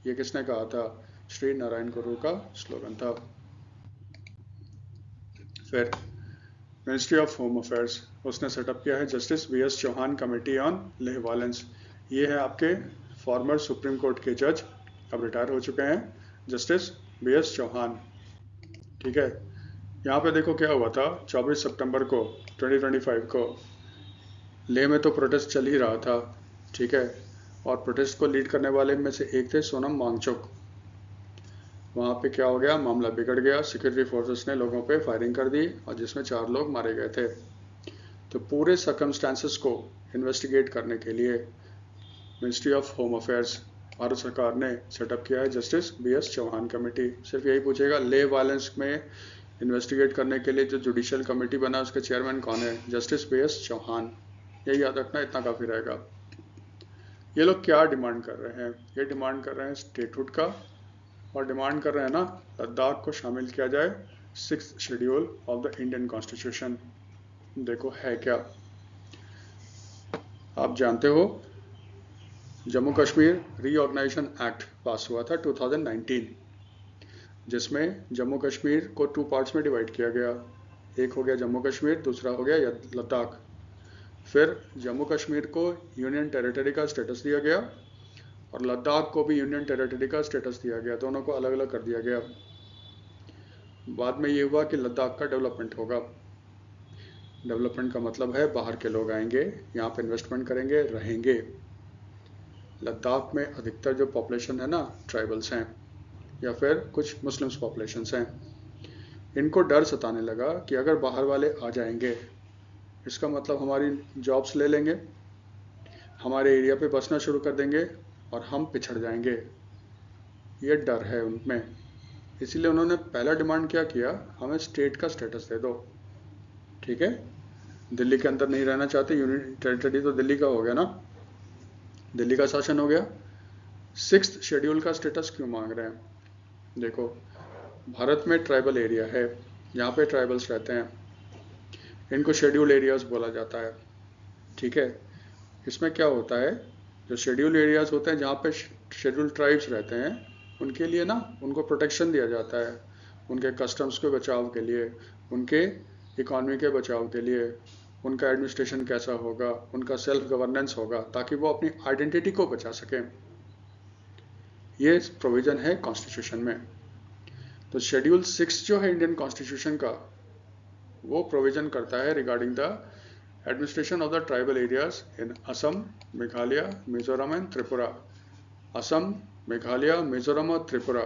ये किसने कहा था? श्री नारायण गुरु का स्लोगन था। फिर मिनिस्ट्री ऑफ होम अफेयर्स, उसने सेटअप किया है justice VS Chauhan committee on Leh violence. ये है आपके फॉर्मर सुप्रीम कोर्ट के जज, अब रिटायर हो चुके हैं, जस्टिस वीएस चौहान। ठीक है, यहाँ पे देखो क्या हुआ था, 24 सितंबर को 2025 को लेह में तो प्रोटेस्ट चल ही रहा था। ठीक है, और प्रोटेस्ट को लीड करने वाले में से एक थे सोनम वांगचुक। वहाँ पे क्या हो गया, मामला बिगड़ गया, सिक्योरिटी फोर्सेस ने लोगों पे फायरिंग कर दी, और जिसमें 4 लोग मारे गए थे। तो पूरे सर्कमस्टांसेस को इन्वेस्टिगेट करने के लिए ministry of home affairs, Bharat सरकार ने सेटअप किया है जस्टिस वीएस चौहान कमेटी। सिर्फ यही पूछेगा, लेह वायलेंस में इन्वेस्टिगेट करने के लिए जो जुडिशियल कमेटी बना, उसके चेयरमैन कौन है? Justice VS Chauhan. यही याद रखना, इतना काफ़ी रहेगा। ये लोग क्या डिमांड कर रहे हैं? ये डिमांड कर रहे हैं स्टेटहुड का, और डिमांड कर रहे हैं ना, लद्दाख को शामिल किया जाए 6th schedule of the Indian constitution. देखो है क्या, आप जानते हो Jammu Kashmir reorganisation act pass हुआ था 2019, जिसमें जम्मू कश्मीर को 2 पार्ट्स में डिवाइड किया गया। एक हो गया जम्मू कश्मीर, दूसरा हो गया लद्दाख। फिर जम्मू कश्मीर को यूनियन टेरिटरी का स्टेटस दिया गया, और लद्दाख को भी यूनियन टेरिटरी का स्टेटस दिया गया, दोनों को अलग अलग कर दिया गया। बाद में ये हुआ कि लद्दाख का डेवलपमेंट होगा। डेवलपमेंट का मतलब है बाहर के लोग आएंगे, यहाँ पे इन्वेस्टमेंट करेंगे, रहेंगे। लद्दाख में अधिकतर जो पॉपुलेशन है ना ट्राइबल्स हैं या फिर कुछ मुस्लिम्स पॉपुलेशंस हैं। इनको डर सताने लगा कि अगर बाहर वाले आ जाएंगे इसका मतलब हमारी जॉब्स ले लेंगे, हमारे एरिया पे बसना शुरू कर देंगे और हम पिछड़ जाएंगे। ये डर है उनमें। इसीलिए उन्होंने पहला डिमांड क्या किया, हमें स्टेट का स्टेटस दे दो। ठीक है, दिल्ली के अंदर नहीं रहना चाहते, यूनियन टेरिटरी तो दिल्ली का हो गया ना, दिल्ली का शासन हो गया। 6th शेड्यूल का स्टेटस क्यों मांग रहे हैं? देखो, भारत में ट्राइबल एरिया है, यहाँ पे ट्राइबल्स रहते हैं, इनको शेड्यूल एरियाज बोला जाता है। ठीक है, इसमें क्या होता है, जो शेड्यूल एरियाज होते हैं जहाँ पे शेड्यूल ट्राइब्स रहते हैं उनके लिए ना उनको प्रोटेक्शन दिया जाता है, उनके कस्टम्स के बचाव के लिए, उनके इकॉनमी के बचाव के लिए, उनका एडमिनिस्ट्रेशन कैसा होगा, उनका सेल्फ गवर्नेंस होगा, ताकि वो अपनी आइडेंटिटी को बचा सकें। ये प्रोविज़न है कॉन्स्टिट्यूशन में। तो शेड्यूल 6 जो है इंडियन कॉन्स्टिट्यूशन का, वो प्रोविज़न करता है regarding the administration of the tribal areas in Assam, Meghalaya, Mizoram and Tripura. Assam, Meghalaya, Mizoram और त्रिपुरा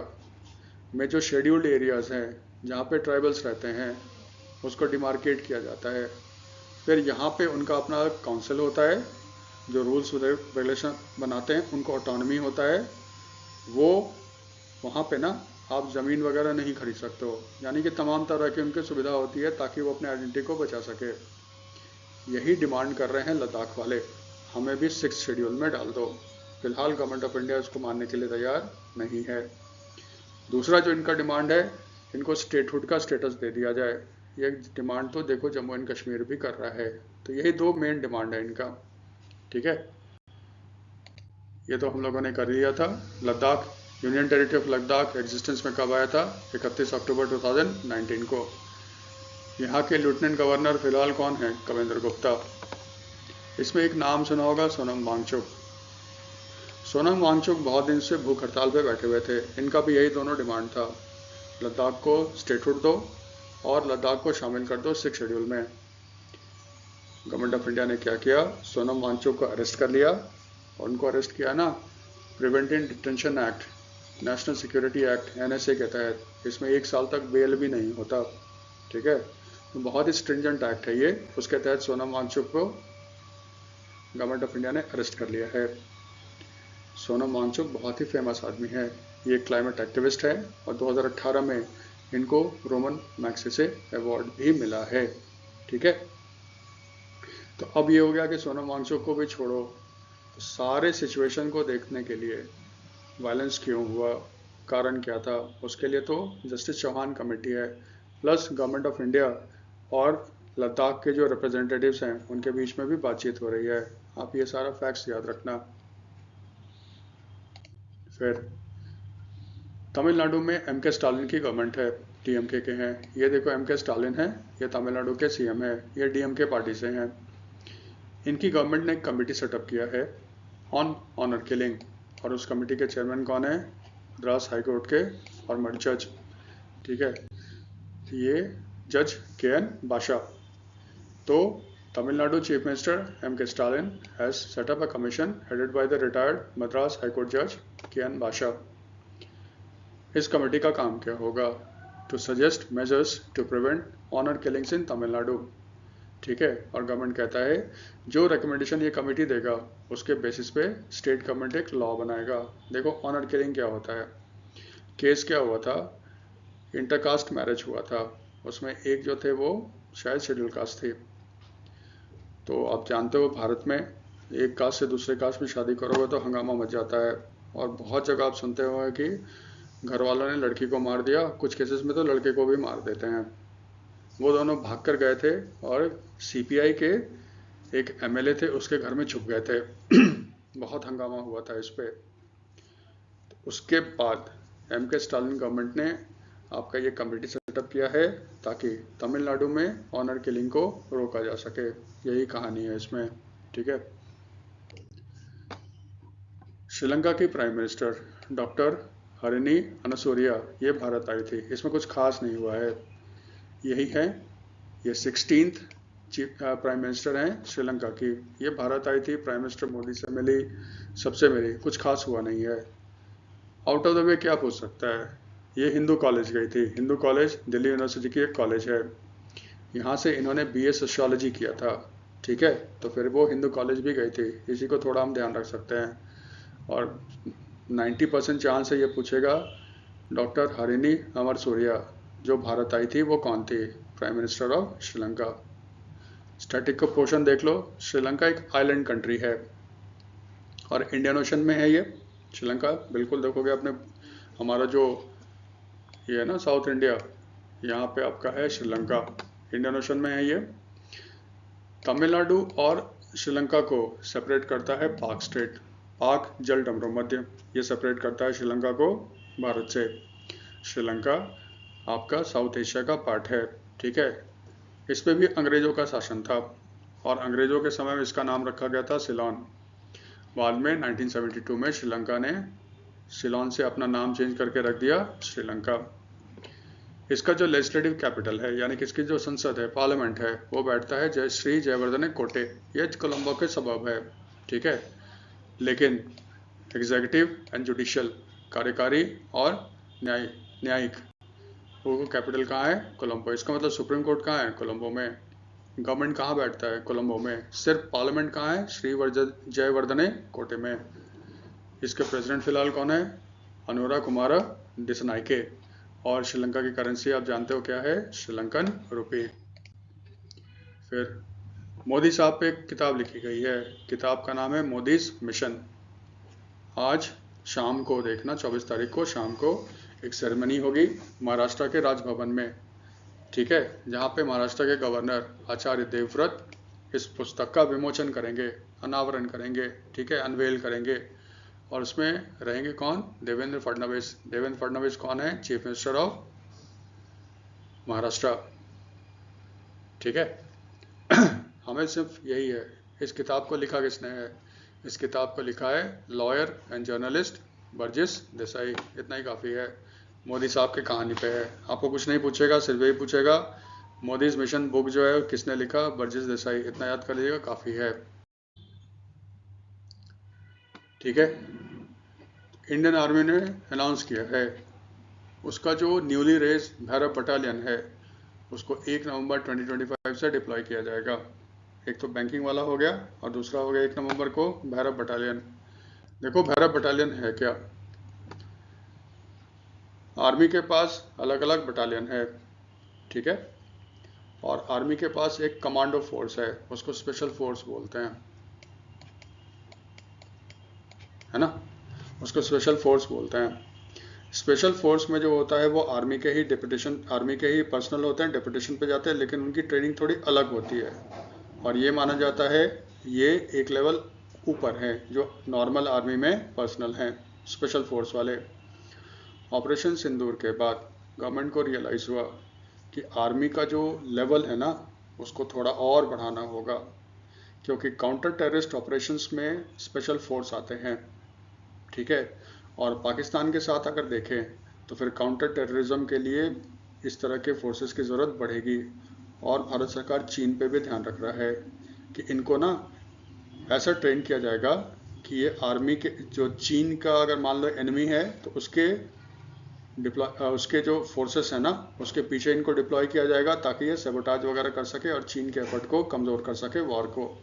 में जो शेड्यूल्ड एरियाज हैं जहाँ पे ट्राइबल्स रहते हैं उसको डिमार्केट किया जाता है। फिर यहाँ पे उनका अपना काउंसिल होता है, जो रूल्स रेगुलेशन बनाते हैं, उनको ऑटोनॉमी होता है। वो वहाँ पे ना आप ज़मीन वगैरह नहीं खरीद सकते हो, यानी कि तमाम तरह की उनकी सुविधा होती है ताकि वो अपने आइडेंटिटी को बचा सके। यही डिमांड कर रहे हैं लद्दाख वाले, हमें भी 6th शेड्यूल में डाल दो। फिलहाल गवर्नमेंट ऑफ इंडिया इसको मानने के लिए तैयार नहीं है। दूसरा जो इनका डिमांड है, इनको स्टेटहुड का स्टेटस दे दिया जाए। ये डिमांड तो देखो जम्मू एंड कश्मीर भी कर रहा है। तो यही दो मेन डिमांड है इनका। ठीक है, ये तो हम लोगों ने कर लिया था। Ladakh, union territory of Ladakh existence में कब आया था? 31 अक्टूबर 2019 को। यहाँ के लेफ्टिनेंट गवर्नर फिलहाल कौन है? कवेंद्र गुप्ता। इसमें एक नाम सुना होगा, सोनम वांगचुक। सोनम वांगचुक बहुत दिन से भूख हड़ताल पे बैठे हुए थे। इनका भी यही दोनों डिमांड था, लद्दाख को स्टेटहुड दो और लद्दाख को शामिल कर दो 6th शेड्यूल में। गवर्नमेंट ऑफ इंडिया ने क्या किया, सोनम वांगचुक को अरेस्ट कर लिया। और उनको अरेस्ट किया ना preventive detention act, national security act NSA के तहत। इसमें 1 साल तक बेल भी नहीं होता। ठीक है, तो बहुत ही स्ट्रिंजेंट एक्ट है ये। उसके तहत सोनम वांगचुक को गवर्नमेंट ऑफ इंडिया ने अरेस्ट कर लिया है। सोनम वांगचुक बहुत ही फेमस आदमी है, ये क्लाइमेट एक्टिविस्ट है और 2018 में इनको रोमन मैग्सेसे अवार्ड भी मिला है। ठीक है, तो अब ये हो गया कि सोनम वांगचुक को भी छोड़ो, तो सारे सिचुएशन को देखने के लिए, वायलेंस क्यों हुआ, कारण क्या था, उसके लिए तो जस्टिस चौहान कमेटी है, प्लस गवर्नमेंट ऑफ इंडिया और लद्दाख के जो रिप्रेजेंटेटिव्स हैं उनके बीच में भी बातचीत हो रही है। आप ये सारा फैक्ट्स याद रखना। फिर तमिलनाडु में MK स्टालिन की गवर्नमेंट है, DMK के हैं। ये देखो MK स्टालिन है, ये तमिलनाडु के CM है, ये DMK पार्टी से हैं। इनकी गवर्नमेंट ने एक कमेटी सेटअप किया है ऑन ऑनर किलिंग, और उस कमेटी के चेयरमैन कौन है? मद्रास हाई कोर्ट के फॉर्मर जज। ठीक है, ये जज KN बाशा। तो Tamil Nadu chief minister MK Stalin has set up a commission headed by the retired Madras High Court जज KN बाशा। इस कमेटी का काम क्या होगा? To suggest measures to prevent honour killings in Tamil Nadu. ठीक है, और गवर्नमेंट कहता है जो रिकमेंडेशन ये कमेटी देगा उसके बेसिस पे स्टेट गवर्नमेंट एक लॉ बनाएगा। देखो ऑनर किलिंग क्या होता है। केस क्या हुआ था, इंटरकास्ट मैरिज हुआ था, उसमें एक जो थे वो शायद शेड्यूल कास्ट थी। तो आप जानते हो भारत में एक कास्ट से दूसरे कास्ट में शादी करोगे तो हंगामा मच जाता है। और बहुत जगह आप सुनते हो कि घर वालों ने लड़की को मार दिया, कुछ केसेस में तो लड़के को भी मार देते हैं। वो दोनों भाग कर गए थे और CPI के एक MLA थे, उसके घर में छुप गए थे। बहुत हंगामा हुआ था इस पे। तो उसके बाद MK स्टालिन गवर्नमेंट ने आपका ये कमेटी सेटअप किया है ताकि तमिलनाडु में ऑनर किलिंग को रोका जा सके। यही कहानी है इसमें। ठीक है, श्रीलंका की प्राइम मिनिस्टर डॉक्टर हरिनी अनसुरिया ये भारत आई थी। इसमें कुछ खास नहीं हुआ है, यही है। ये 16th चीफ प्राइम मिनिस्टर हैं श्रीलंका की। ये भारत आई थी, प्राइम मिनिस्टर मोदी से मिली, सबसे मेरी कुछ खास हुआ नहीं है। आउट ऑफ द वे क्या पूछ सकता है? ये हिंदू कॉलेज गई थी। हिंदू कॉलेज दिल्ली यूनिवर्सिटी की एक कॉलेज है। यहाँ से इन्होंने बीए सोशियोलॉजी किया था, ठीक है, तो फिर वो हिंदू कॉलेज भी गई थी। इसी को थोड़ा हम ध्यान रख सकते हैं। और 90% चांस है ये पूछेगा डॉक्टर हरिणी अमर सूर्या जो भारत आई थी वो कौन थी? Prime minister of Sri Lanka. Static का पोर्शन देख लो। श्रीलंका एक आइलैंड कंट्री है और इंडियन ओशन में है ये श्रीलंका। बिल्कुल देखोगे आपने, हमारा जो ये है ना साउथ इंडिया, यहाँ पे आपका है श्रीलंका, इंडियन ओशन में है ये। तमिलनाडु और श्रीलंका को सेपरेट करता है पाक स्टेट, पाक जल डमरू मध्य, ये सेपरेट करता है श्रीलंका को भारत से। श्रीलंका आपका साउथ एशिया का पार्ट है, ठीक है। इस पे भी अंग्रेज़ों का शासन था और अंग्रेज़ों के समय में इसका नाम रखा गया था सिलोन। बाद में 1972 में श्रीलंका ने सिलोन से अपना नाम चेंज करके रख दिया श्रीलंका। इसका जो लेजिस्लेटिव कैपिटल है, यानी कि इसकी जो संसद है, पार्लियामेंट है, वो बैठता है जय श्री जयवर्धने कोटे, ये कोलंबो के सबब है, ठीक है। लेकिन एग्जीक्यूटिव एंड जुडिशियल, कार्यकारी और न्यायिक, वो कैपिटल कहाँ है? कोलंबो। इसका मतलब सुप्रीम कोर्ट कहाँ है? कोलंबो में। गवर्नमेंट कहाँ बैठता है? कोलंबो में। सिर्फ पार्लियामेंट कहाँ है? श्री जयवर्धने कोटे में। इसके प्रेसिडेंट फिलहाल कौन है? अनुरा कुमार दिसनाइके। और श्रीलंका की करेंसी आप जानते हो क्या है? श्रीलंकन रुपी। फिर मोदी साहब पे एक किताब लिखी गई है, किताब का नाम है मोदीज मिशन। आज शाम को देखना, 24 तारीख को शाम को एक सेरेमनी होगी महाराष्ट्र के राजभवन में, ठीक है, जहाँ पे महाराष्ट्र के गवर्नर आचार्य देवव्रत इस पुस्तक का विमोचन करेंगे, अनावरण करेंगे, ठीक है, अनवेल करेंगे। और उसमें रहेंगे कौन? देवेंद्र फडणवीस। देवेंद्र फडणवीस कौन है? चीफ मिनिस्टर ऑफ महाराष्ट्र, ठीक है। हमें सिर्फ यही है। इस किताब को लिखा किसने है? इस किताब को लिखा है lawyer and journalist Burgess Desai. इतना ही काफ़ी है। मोदी साहब की कहानी पे है। आपको कुछ नहीं पूछेगा, सिर्फ यही पूछेगा मोदीज मिशन बुक जो है किसने लिखा? बर्जिस देसाई। इतना याद कर लीजिएगा, काफ़ी है, ठीक है। इंडियन आर्मी ने अनाउंस किया है उसका जो न्यूली रेज भैरव बटालियन है उसको 1 नवंबर 2025 से डिप्लॉय किया जाएगा। एक तो बैंकिंग वाला हो गया और दूसरा हो गया 1 नवंबर को भैरव बटालियन। देखो भैरव बटालियन है क्या? आर्मी के पास अलग अलग बटालियन है, ठीक है, और आर्मी के पास एक कमांडो फोर्स है, उसको स्पेशल फोर्स बोलते हैं, है ना, उसको स्पेशल फोर्स बोलते हैं। स्पेशल फोर्स में जो होता है वो आर्मी के ही डिप्यूटेशन, आर्मी के ही पर्सनल होते हैं, डिप्यूटेशन पे जाते हैं, लेकिन उनकी ट्रेनिंग थोड़ी अलग होती है और ये माना जाता है ये एक लेवल ऊपर है जो नॉर्मल आर्मी में पर्सनल हैं, स्पेशल फोर्स वाले। ऑपरेशन सिंदूर के बाद गवर्नमेंट को रियलाइज़ हुआ कि आर्मी का जो लेवल है ना उसको थोड़ा और बढ़ाना होगा, क्योंकि काउंटर टेररिस्ट ऑपरेशंस में स्पेशल फोर्स आते हैं, ठीक है, और पाकिस्तान के साथ अगर देखें तो फिर काउंटर टेररिज्म के लिए इस तरह के फोर्सेस की ज़रूरत बढ़ेगी। और भारत सरकार चीन पे भी ध्यान रख रहा है कि इनको ना ऐसा ट्रेन किया जाएगा कि ये आर्मी के जो चीन का अगर मान लो एनिमी है तो उसके जो फोर्सेस है ना उसके पीछे इनको डिप्लॉय किया जाएगा ताकि ये सेबोटाज वगैरह कर सके और चीन के एफर्ट को कमज़ोर कर सके, वॉर को।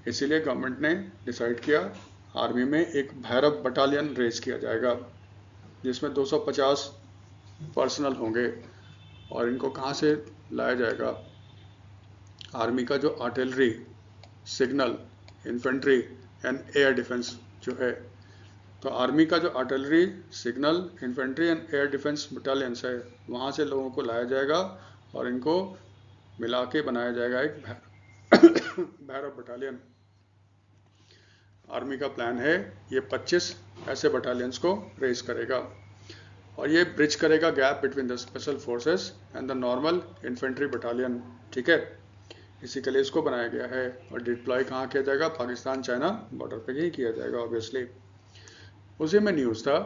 इसीलिए गवर्नमेंट ने डिसाइड किया आर्मी में एक भैरव बटालियन रेज किया जाएगा जिसमें 250 पर्सनल होंगे। और इनको कहाँ से लाया जाएगा? आर्मी का जो artillery, signal, infantry and air defence जो है, तो आर्मी का जो artillery, signal, infantry and air defence battalions है वहाँ से लोगों को लाया जाएगा और इनको मिला के बनाया जाएगा एक भैरव बटालियन। आर्मी का प्लान है ये 25 ऐसे बटालियंस को रेज करेगा और ये ब्रिज करेगा gap between the special forces and the normal infantry battalion, ठीक है। इसी के लिए इसको बनाया गया है और डिप्लॉय कहाँ किया जाएगा? पाकिस्तान चाइना बॉर्डर पे ही किया जाएगा ऑब्वियसली। उसी में न्यूज़ था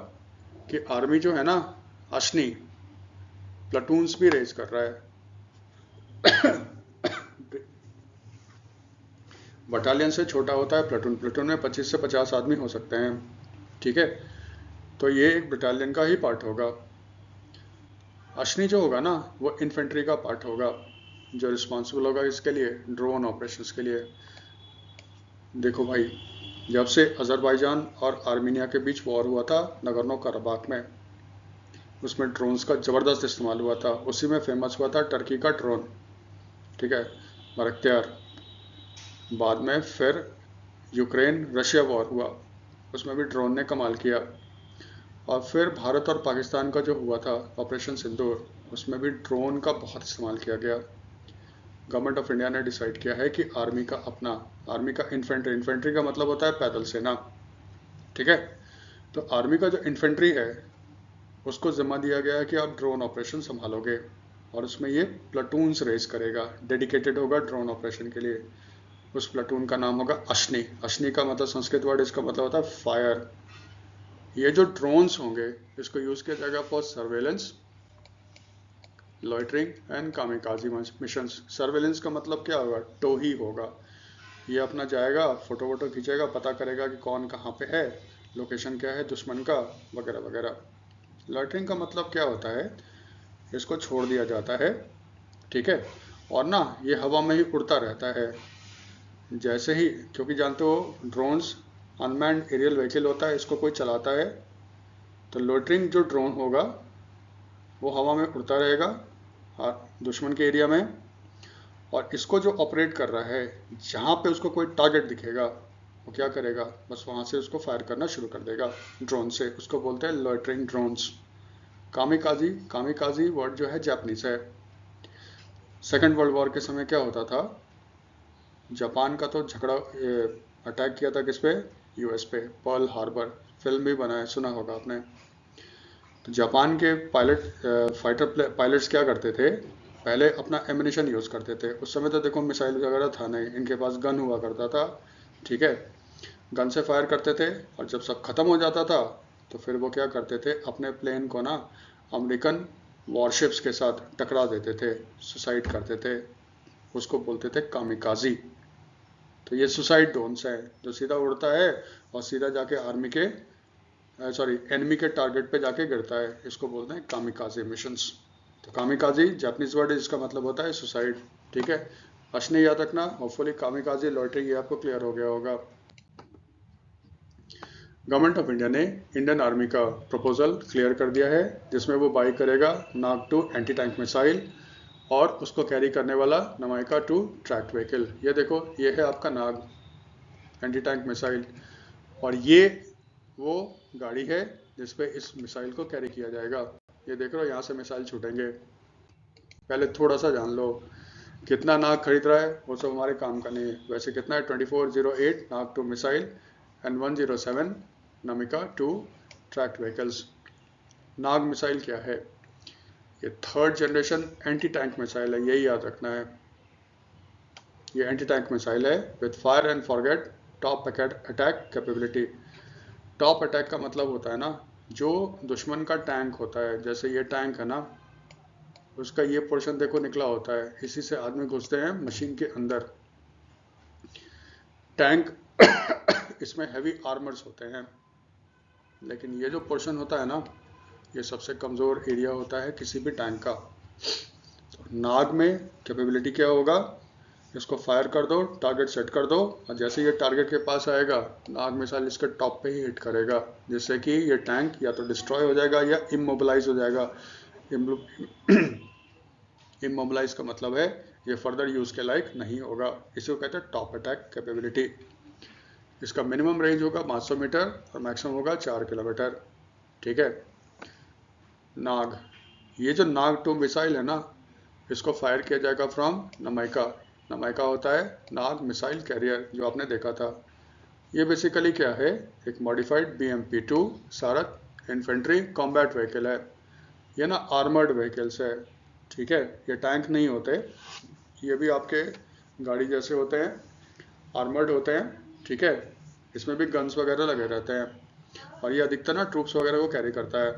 कि आर्मी जो है ना अश्नी प्लाटून्स भी रेज कर रहा है। बटालियन से छोटा होता है प्लेटून। प्लेटून में 25 से 50 आदमी हो सकते हैं, ठीक है। तो ये एक बटालियन का ही पार्ट होगा। अश्नी जो होगा ना वो इन्फेंट्री का पार्ट होगा, जो रिस्पॉन्सिबल होगा इसके लिए, ड्रोन ऑपरेशंस के लिए। देखो भाई, जब से अजरबैजान और आर्मीनिया के बीच वॉर हुआ था नगोर्नो कराबाख में, उसमें ड्रोन्स का ज़बरदस्त इस्तेमाल हुआ था। उसी में फेमस हुआ था टर्की का ड्रोन, ठीक है, बरख्तियार। बाद में फिर यूक्रेन रशिया वॉर हुआ, उसमें भी ड्रोन ने कमाल किया। और फिर भारत और पाकिस्तान का जो हुआ था ऑपरेशन सिंदूर, उसमें भी ड्रोन का बहुत इस्तेमाल किया गया। गवर्नमेंट ऑफ इंडिया ने डिसाइड किया है कि आर्मी का अपना, आर्मी का इन्फेंट्री, इन्फेंट्री का मतलब होता है पैदल सेना, ठीक है। तो आर्मी का जो इन्फेंट्री है उसको जिम्मा दिया गया है कि आप ड्रोन ऑपरेशन संभालोगे, और उसमें ये प्लाटून्स रेस करेगा, डेडिकेटेड होगा ड्रोन ऑपरेशन के लिए। उस प्लाटून का नाम होगा अश्नी। अश्नी का मतलब संस्कृत वर्ड, इसका मतलब होता है फायर। ये जो ड्रोन्स होंगे इसको यूज किया जाएगा for surveillance, loitering and kamikaze mission. Surveillance का मतलब क्या होगा, टो ही होगा। ये अपना जाएगा, फोटो वोटो खींचेगा, पता करेगा कि कौन कहाँ पे है, लोकेशन क्या है दुश्मन का, वगैरह वगैरह। लॉइटरिंग का मतलब क्या होता है, इसको छोड़ दिया जाता है, ठीक है। और ना ये हवा में ही उड़ता रहता है जैसे ही, क्योंकि जानते हो ड्रोन्स अनमैन्ड एरियल व्हीकल होता है, इसको कोई चलाता है। तो लोटरिंग जो ड्रोन होगा वो हवा में उड़ता रहेगा दुश्मन के एरिया में, और इसको जो ऑपरेट कर रहा है, जहाँ पे उसको कोई टारगेट दिखेगा वो क्या करेगा, बस वहाँ से उसको फायर करना शुरू कर देगा ड्रोन से। उसको बोलते हैं लोटरिंग ड्रोन्स। कामिकाजी, कामिकाजी वर्ड जो है जापानीज है। सेकेंड वर्ल्ड वॉर के समय क्या होता था, जापान का तो झगड़ा, अटैक किया था किस पे, यूएस पे, पर्ल हार्बर। फिल्म भी बना है, सुना होगा आपने। तो जापान के पायलट, फाइटर पायलट्स क्या करते थे, पहले अपना एमिनेशन यूज़ करते थे। उस समय तो देखो मिसाइल वगैरह था नहीं, इनके पास गन हुआ करता था, ठीक है। गन से फायर करते थे, और जब सब खत्म हो जाता था तो फिर वो क्या करते थे, अपने प्लेन को ना अमेरिकन वॉरशिप्स के साथ टकरा देते थे, सुसाइड करते थे। उसको बोलते थे कामिकाजी। तो ये सुसाइड ड्रोन्स है जो सीधा उड़ता है और सीधा जाके आर्मी के, सॉरी एनिमी के टारगेट पे जाके गिरता है। इसको बोलते हैं कामिकाजी मिशंस। तो कामिकाजी जापानीज वर्ड है जिसका मतलब होता है सुसाइड, ठीक है। अश्नी याद रखना, होपफुली कामिकाजी लॉटरिंग ये आपको क्लियर हो गया होगा। गवर्नमेंट ऑफ इंडिया ने इंडियन आर्मी का प्रपोजल क्लियर कर दिया है, जिसमें वो बाई करेगा नाग 2 एंटी टैंक मिसाइल और उसको कैरी करने वाला नमाइका 2 ट्रैक्ड व्हीकल। ये देखो, ये है आपका नाग एंटी टैंक मिसाइल, और ये वो गाड़ी है जिसपे इस मिसाइल को कैरी किया जाएगा। ये देख रहे हो, यहाँ से मिसाइल छूटेंगे। पहले थोड़ा सा जान लो कितना नाग खरीद रहा है, वो सब हमारे काम का नहीं है। वैसे कितना है, 2408 नाग 2 missile and 107 Namika 2 tracked vehicles. Nag missile क्या है, ये third generation anti tank missile है, यही याद रखना है। ये एंटी टैंक मिसाइल है with fire and forget top attack capability. Top attack का मतलब होता है ना, जो दुश्मन का टैंक होता है, जैसे ये टैंक है ना, उसका ये पोर्शन देखो निकला होता है, इसी से आदमी घुसते हैं मशीन के अंदर। टैंक इसमें हैवी आर्मर्स होते हैं, लेकिन ये जो पोर्शन होता है ना, ये सबसे कमज़ोर एरिया होता है किसी भी टैंक का। तो नाग में कैपेबिलिटी क्या होगा, इसको फायर कर दो, टारगेट सेट कर दो, और जैसे ये टारगेट के पास आएगा नाग मिसाइल इसके टॉप पे ही हिट करेगा, जिससे कि ये टैंक या तो डिस्ट्रॉय हो जाएगा या इमोबिलाइज हो जाएगा। इमोबिलाइज का मतलब है ये फर्दर यूज़ के लायक नहीं होगा। इसी को कहते हैं टॉप अटैक कैपेबिलिटी। इसका मिनिमम रेंज होगा 500 मीटर और मैक्सिमम होगा 4 किलोमीटर, ठीक है। नाग, ये जो नाग 2 मिसाइल है ना, इसको फायर किया जाएगा फ्रॉम नमाइका। नमाइका होता है नाग मिसाइल कैरियर, जो आपने देखा था। ये बेसिकली क्या है, एक मॉडिफाइड BMP-2 सारथ इन्फेंट्री कॉम्बैट व्हीकल है। ये ना आर्मर्ड व्हीकल्स है, ठीक है। ये टैंक नहीं होते, ये भी आपके गाड़ी जैसे होते हैं, आर्मर्ड होते हैं, ठीक है। इसमें भी गन्स वगैरह लगे रहते हैं, और ये अधिकतर ना ट्रूप्स वगैरह को कैरी करता है।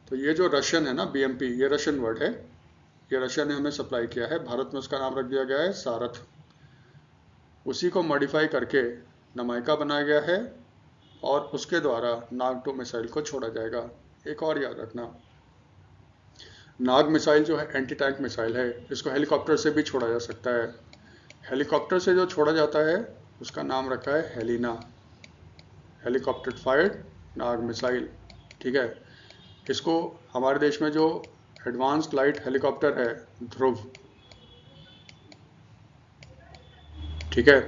तो ये जो रशियन है ना BMP, ये रशियन वर्ड है, ये रशिया ने हमें सप्लाई किया है। भारत में उसका नाम रख दिया गया है सारथ। उसी को मॉडिफाई करके नमाइका बनाया गया है और उसके द्वारा नाग 2 मिसाइल को छोड़ा जाएगा। एक और याद रखना, नाग मिसाइल जो है एंटी टैंक मिसाइल है, इसको हेलीकॉप्टर से भी छोड़ा जा सकता है। हेलीकॉप्टर से जो छोड़ा जाता है उसका नाम रखा है हेलिना, हेलीकॉप्टर फायर्ड नाग मिसाइल। ठीक है, इसको हमारे देश में जो एडवांस्ड लाइट हेलीकॉप्टर है ध्रुव, ठीक है,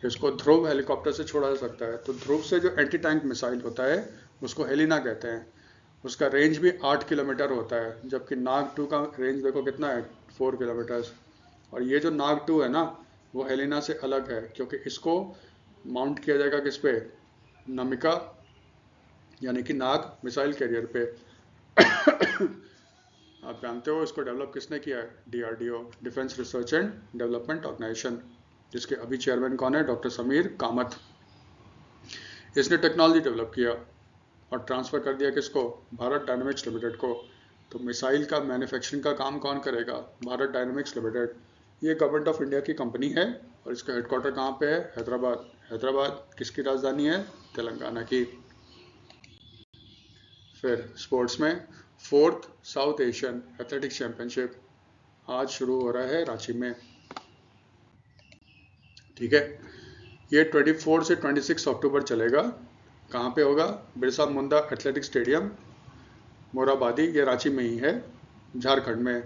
इसको ध्रुव हेलीकॉप्टर से छोड़ा जा सकता है। तो ध्रुव से जो एंटी टैंक मिसाइल होता है उसको हेलिना कहते हैं। उसका रेंज भी 8 किलोमीटर होता है, जबकि नाग 2 का रेंज देखो कितना है, 4 किलोमीटर। और ये जो नाग 2 है ना, वो हेलिना से अलग है, क्योंकि इसको माउंट किया जाएगा किस पे, नमिका यानी कि नाग मिसाइल कैरियर पे। आप जानते हो इसको डेवलप किसने किया है, DRDO, defence research and development organisation, जिसके अभी चेयरमैन कौन है, डॉक्टर समीर कामत। इसने टेक्नोलॉजी डेवलप किया और ट्रांसफ़र कर दिया किसको, भारत डायनामिक्स लिमिटेड को। तो मिसाइल का मैन्युफैक्चरिंग का काम कौन करेगा, भारत डायनामिक्स लिमिटेड। ये गवर्नमेंट ऑफ इंडिया की कंपनी है और इसका हेडक्वार्टर कहाँ पे है, हैदराबाद। हैदराबाद किसकी राजधानी है, तेलंगाना की। फिर स्पोर्ट्स में 4th south Asian athletics championship आज शुरू हो रहा है रांची में। ठीक है, ये 24 से 26 अक्टूबर चलेगा। कहाँ पे होगा, बिरसा मुंडा एथलेटिक्स स्टेडियम, मोराबादी, ये रांची में ही है, झारखंड में।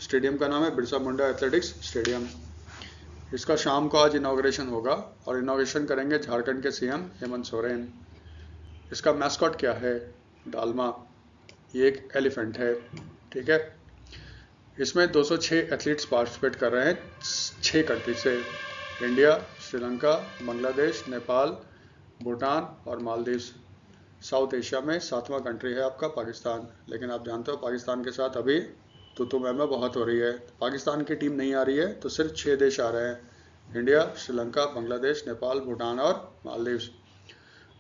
स्टेडियम का नाम है बिरसा मुंडा एथलेटिक्स स्टेडियम। इसका शाम को आज इनॉग्रेशन होगा और इनॉग्रेशन करेंगे झारखंड के CM हेमंत सोरेन। इसका मैस्कॉट क्या है, डालमा, ये एक एलिफेंट है। ठीक है, इसमें 206 एथलीट्स पार्टिसिपेट कर रहे हैं 6 कंट्री से, इंडिया, श्रीलंका, बांग्लादेश, नेपाल, भूटान और मालदीव्स। साउथ एशिया में 7वां कंट्री है आपका पाकिस्तान। लेकिन आप जानते हो पाकिस्तान के साथ अभी तो मैं बहुत हो रही है। पाकिस्तान की टीम नहीं आ रही है, तो सिर्फ 6 देश आ रहे हैं, इंडिया, श्रीलंका, बांग्लादेश, नेपाल, भूटान और मालदीव्स।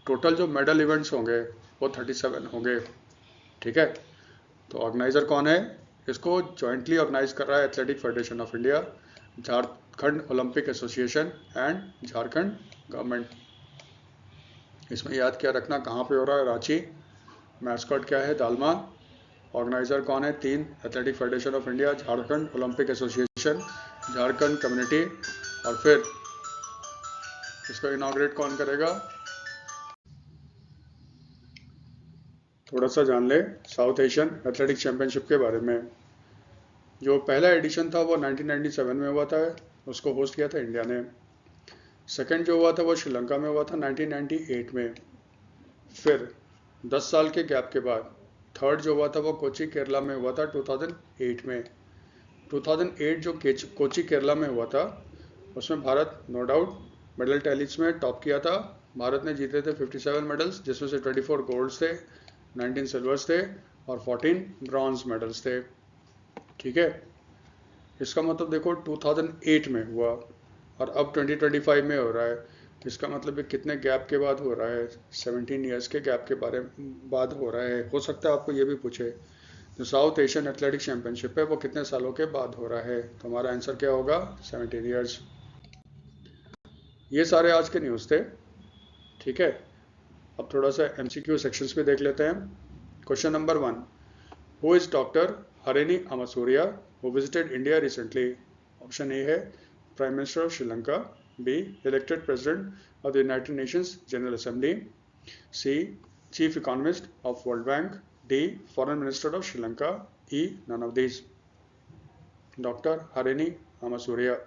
टोटल जो मेडल इवेंट्स होंगे वो 37 होंगे। ठीक है, तो ऑर्गेनाइज़र कौन है, इसको जॉइंटली ऑर्गेनाइज कर रहा है athletic federation of India, Jharkhand Olympic association and Jharkhand government. इसमें याद क्या रखना, कहाँ पे हो रहा है, रांची। मैस्कॉट क्या है, दालमा। ऑर्गेनाइजर कौन है, 3 athletic federation of India, Jharkhand Olympic association, Jharkhand community. और फिर इसको इनॉग्रेट कौन करेगा, थोड़ा सा जान ले साउथ एशियन एथलेटिक चैंपियनशिप के बारे में। जो पहला एडिशन था वो 1997 में हुआ था, उसको होस्ट किया था इंडिया ने। सेकंड जो हुआ था वो श्रीलंका में हुआ था 1998 में। फिर 10 साल के गैप के बाद थर्ड जो हुआ था वो कोची केरला में हुआ था 2008 में। 2008 जो कोची केरला में हुआ था उसमें Bharat no doubt medal tallies में टॉप किया था। भारत ने जीते थे 57 मेडल्स, जिसमें से 24 गोल्ड्स थे, 19 सिल्वर्स थे और 14 ब्रॉन्ज मेडल्स थे। ठीक है, इसका मतलब देखो 2008 में हुआ और अब 2025 में हो रहा है। इसका मतलब ये कितने गैप के बाद हो रहा है, 17 ईयर्स के गैप के बाद हो रहा है। हो सकता है आपको ये भी पूछे जो साउथ एशियन एथलेटिक चैंपियनशिप है वो कितने सालों के बाद हो रहा है, तो हमारा आंसर क्या होगा, 17 ईयर्स। ये सारे आज के न्यूज़ थे। ठीक है, अब थोड़ा सा MCQ सेक्शंस भी देख लेते हैं। Question number 1, who is doctor Harini Amarasuriya who visited India recently. Option A है prime minister of Sri Lanka, B elected president of the United Nations General Assembly, C chief economist of World Bank, D foreign minister of Sri Lanka, E none of these. Doctor Harini Amarasuriya,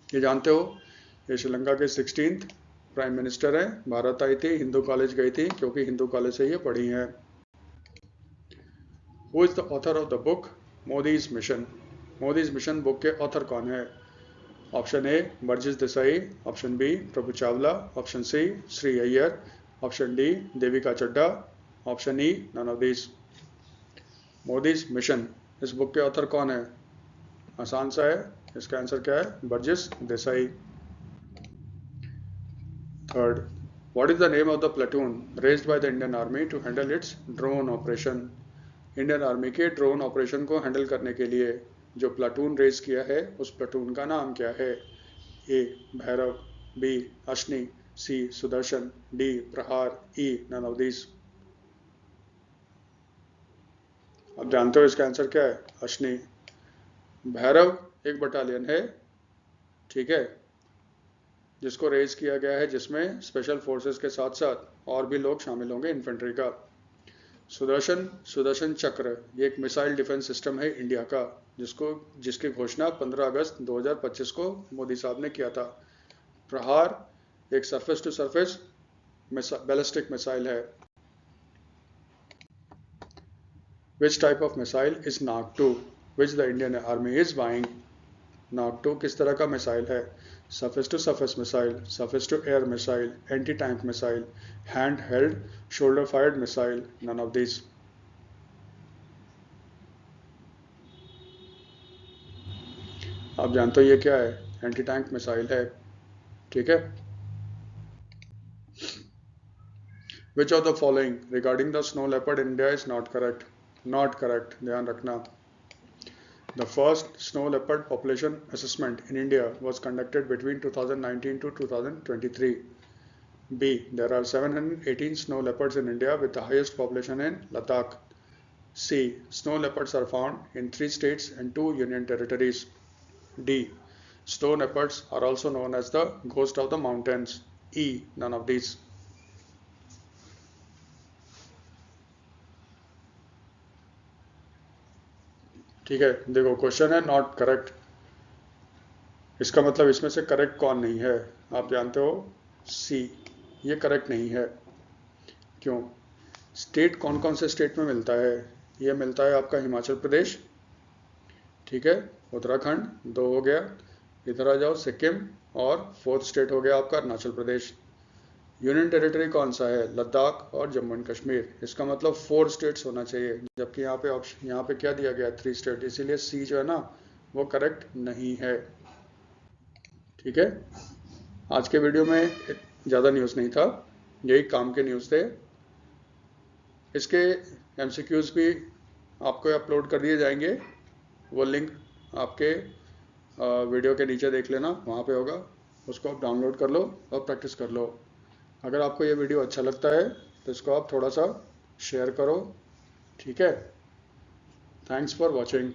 ये जानते हो ये श्रीलंका के 16th प्राइम मिनिस्टर हैं। भारत आई थी, हिंदू कॉलेज गई थी क्योंकि हिंदू कॉलेज से ये पढ़ी हैं। Who is the author of the book Modi's mission. Modi's mission book के ऑथर कौन है। Option A Burjis Desai, option B Prabhu Chawla, option C Shri Iyer, option D Devika Chadha, option E none of these. Modi's mission, इस बुक के ऑथर कौन है, आसान सा है, इसका आंसर क्या है, Burjis Desai. Third, what is the name of the platoon raised by the Indian army to handle its drone operation. Indian army के ड्रोन ऑपरेशन को हैंडल करने के लिए जो प्लाटून रेज किया है उस प्लाटून का नाम क्या है? ए भैरव, बी अश्नि, सी सुदर्शन, डी प्रहार, ई नन ऑफ दीज। अब जानते हो इसका आंसर क्या है? अश्नि। भैरव एक बटालियन है, ठीक है, जिसको रेज किया गया है, जिसमें स्पेशल फोर्सेस के साथ साथ और भी लोग शामिल होंगे इन्फेंट्री का। सुदर्शन चक्र ये एक मिसाइल डिफेंस सिस्टम है इंडिया का, जिसकी घोषणा 15 अगस्त 2025 को मोदी साहब ने किया था। प्रहार एक surface to surface ballistic missile है। Which type of missile is Nag-2 which the Indian Army is buying? Nag-2 किस तरह का मिसाइल है? Surface to surface missile, surface to air missile, anti tank missile, hand held shoulder fired missile, none of this. आप जानते हो ये क्या है? एंटी टैंक मिसाइल है, ठीक है। Which of the following regarding the snow leopard in India is not correct? Not correct, ध्यान रखना। The first snow leopard population assessment in India was conducted between 2019 to 2023. B. There are 718 snow leopards in India with the highest population in Ladakh. C. Snow leopards are found in 3 states and 2 union territories. D. Snow leopards are also known as the ghost of the mountains. E. None of these. ठीक है, देखो क्वेश्चन है नॉट करेक्ट, इसका मतलब इसमें से करेक्ट कौन नहीं है? आप जानते हो सी, ये करेक्ट नहीं है। क्यों? स्टेट कौन कौन से स्टेट में मिलता है? ये मिलता है आपका हिमाचल प्रदेश, ठीक है, उत्तराखंड, 2 हो गया, इधर आ जाओ सिक्किम, और 4th स्टेट हो गया आपका अरुणाचल प्रदेश। यूनियन टेरिटरी कौन सा है? लद्दाख और जम्मू एंड कश्मीर। इसका मतलब 4 स्टेट्स होना चाहिए, जबकि यहाँ पे ऑप्शन, यहाँ पे क्या दिया गया? 3 स्टेट, इसीलिए सी जो है ना वो करेक्ट नहीं है, ठीक है। आज के वीडियो में ज़्यादा न्यूज़ नहीं था, यही काम के न्यूज़ थे। इसके एमसीक्यूज़ भी आपको अपलोड कर दिए जाएंगे, वो लिंक आपके वीडियो के नीचे देख लेना, वहाँ पे होगा, उसको आप डाउनलोड कर लो और प्रैक्टिस कर लो। अगर आपको ये वीडियो अच्छा लगता है तो इसको आप थोड़ा सा शेयर करो, ठीक है। Thanks for watching.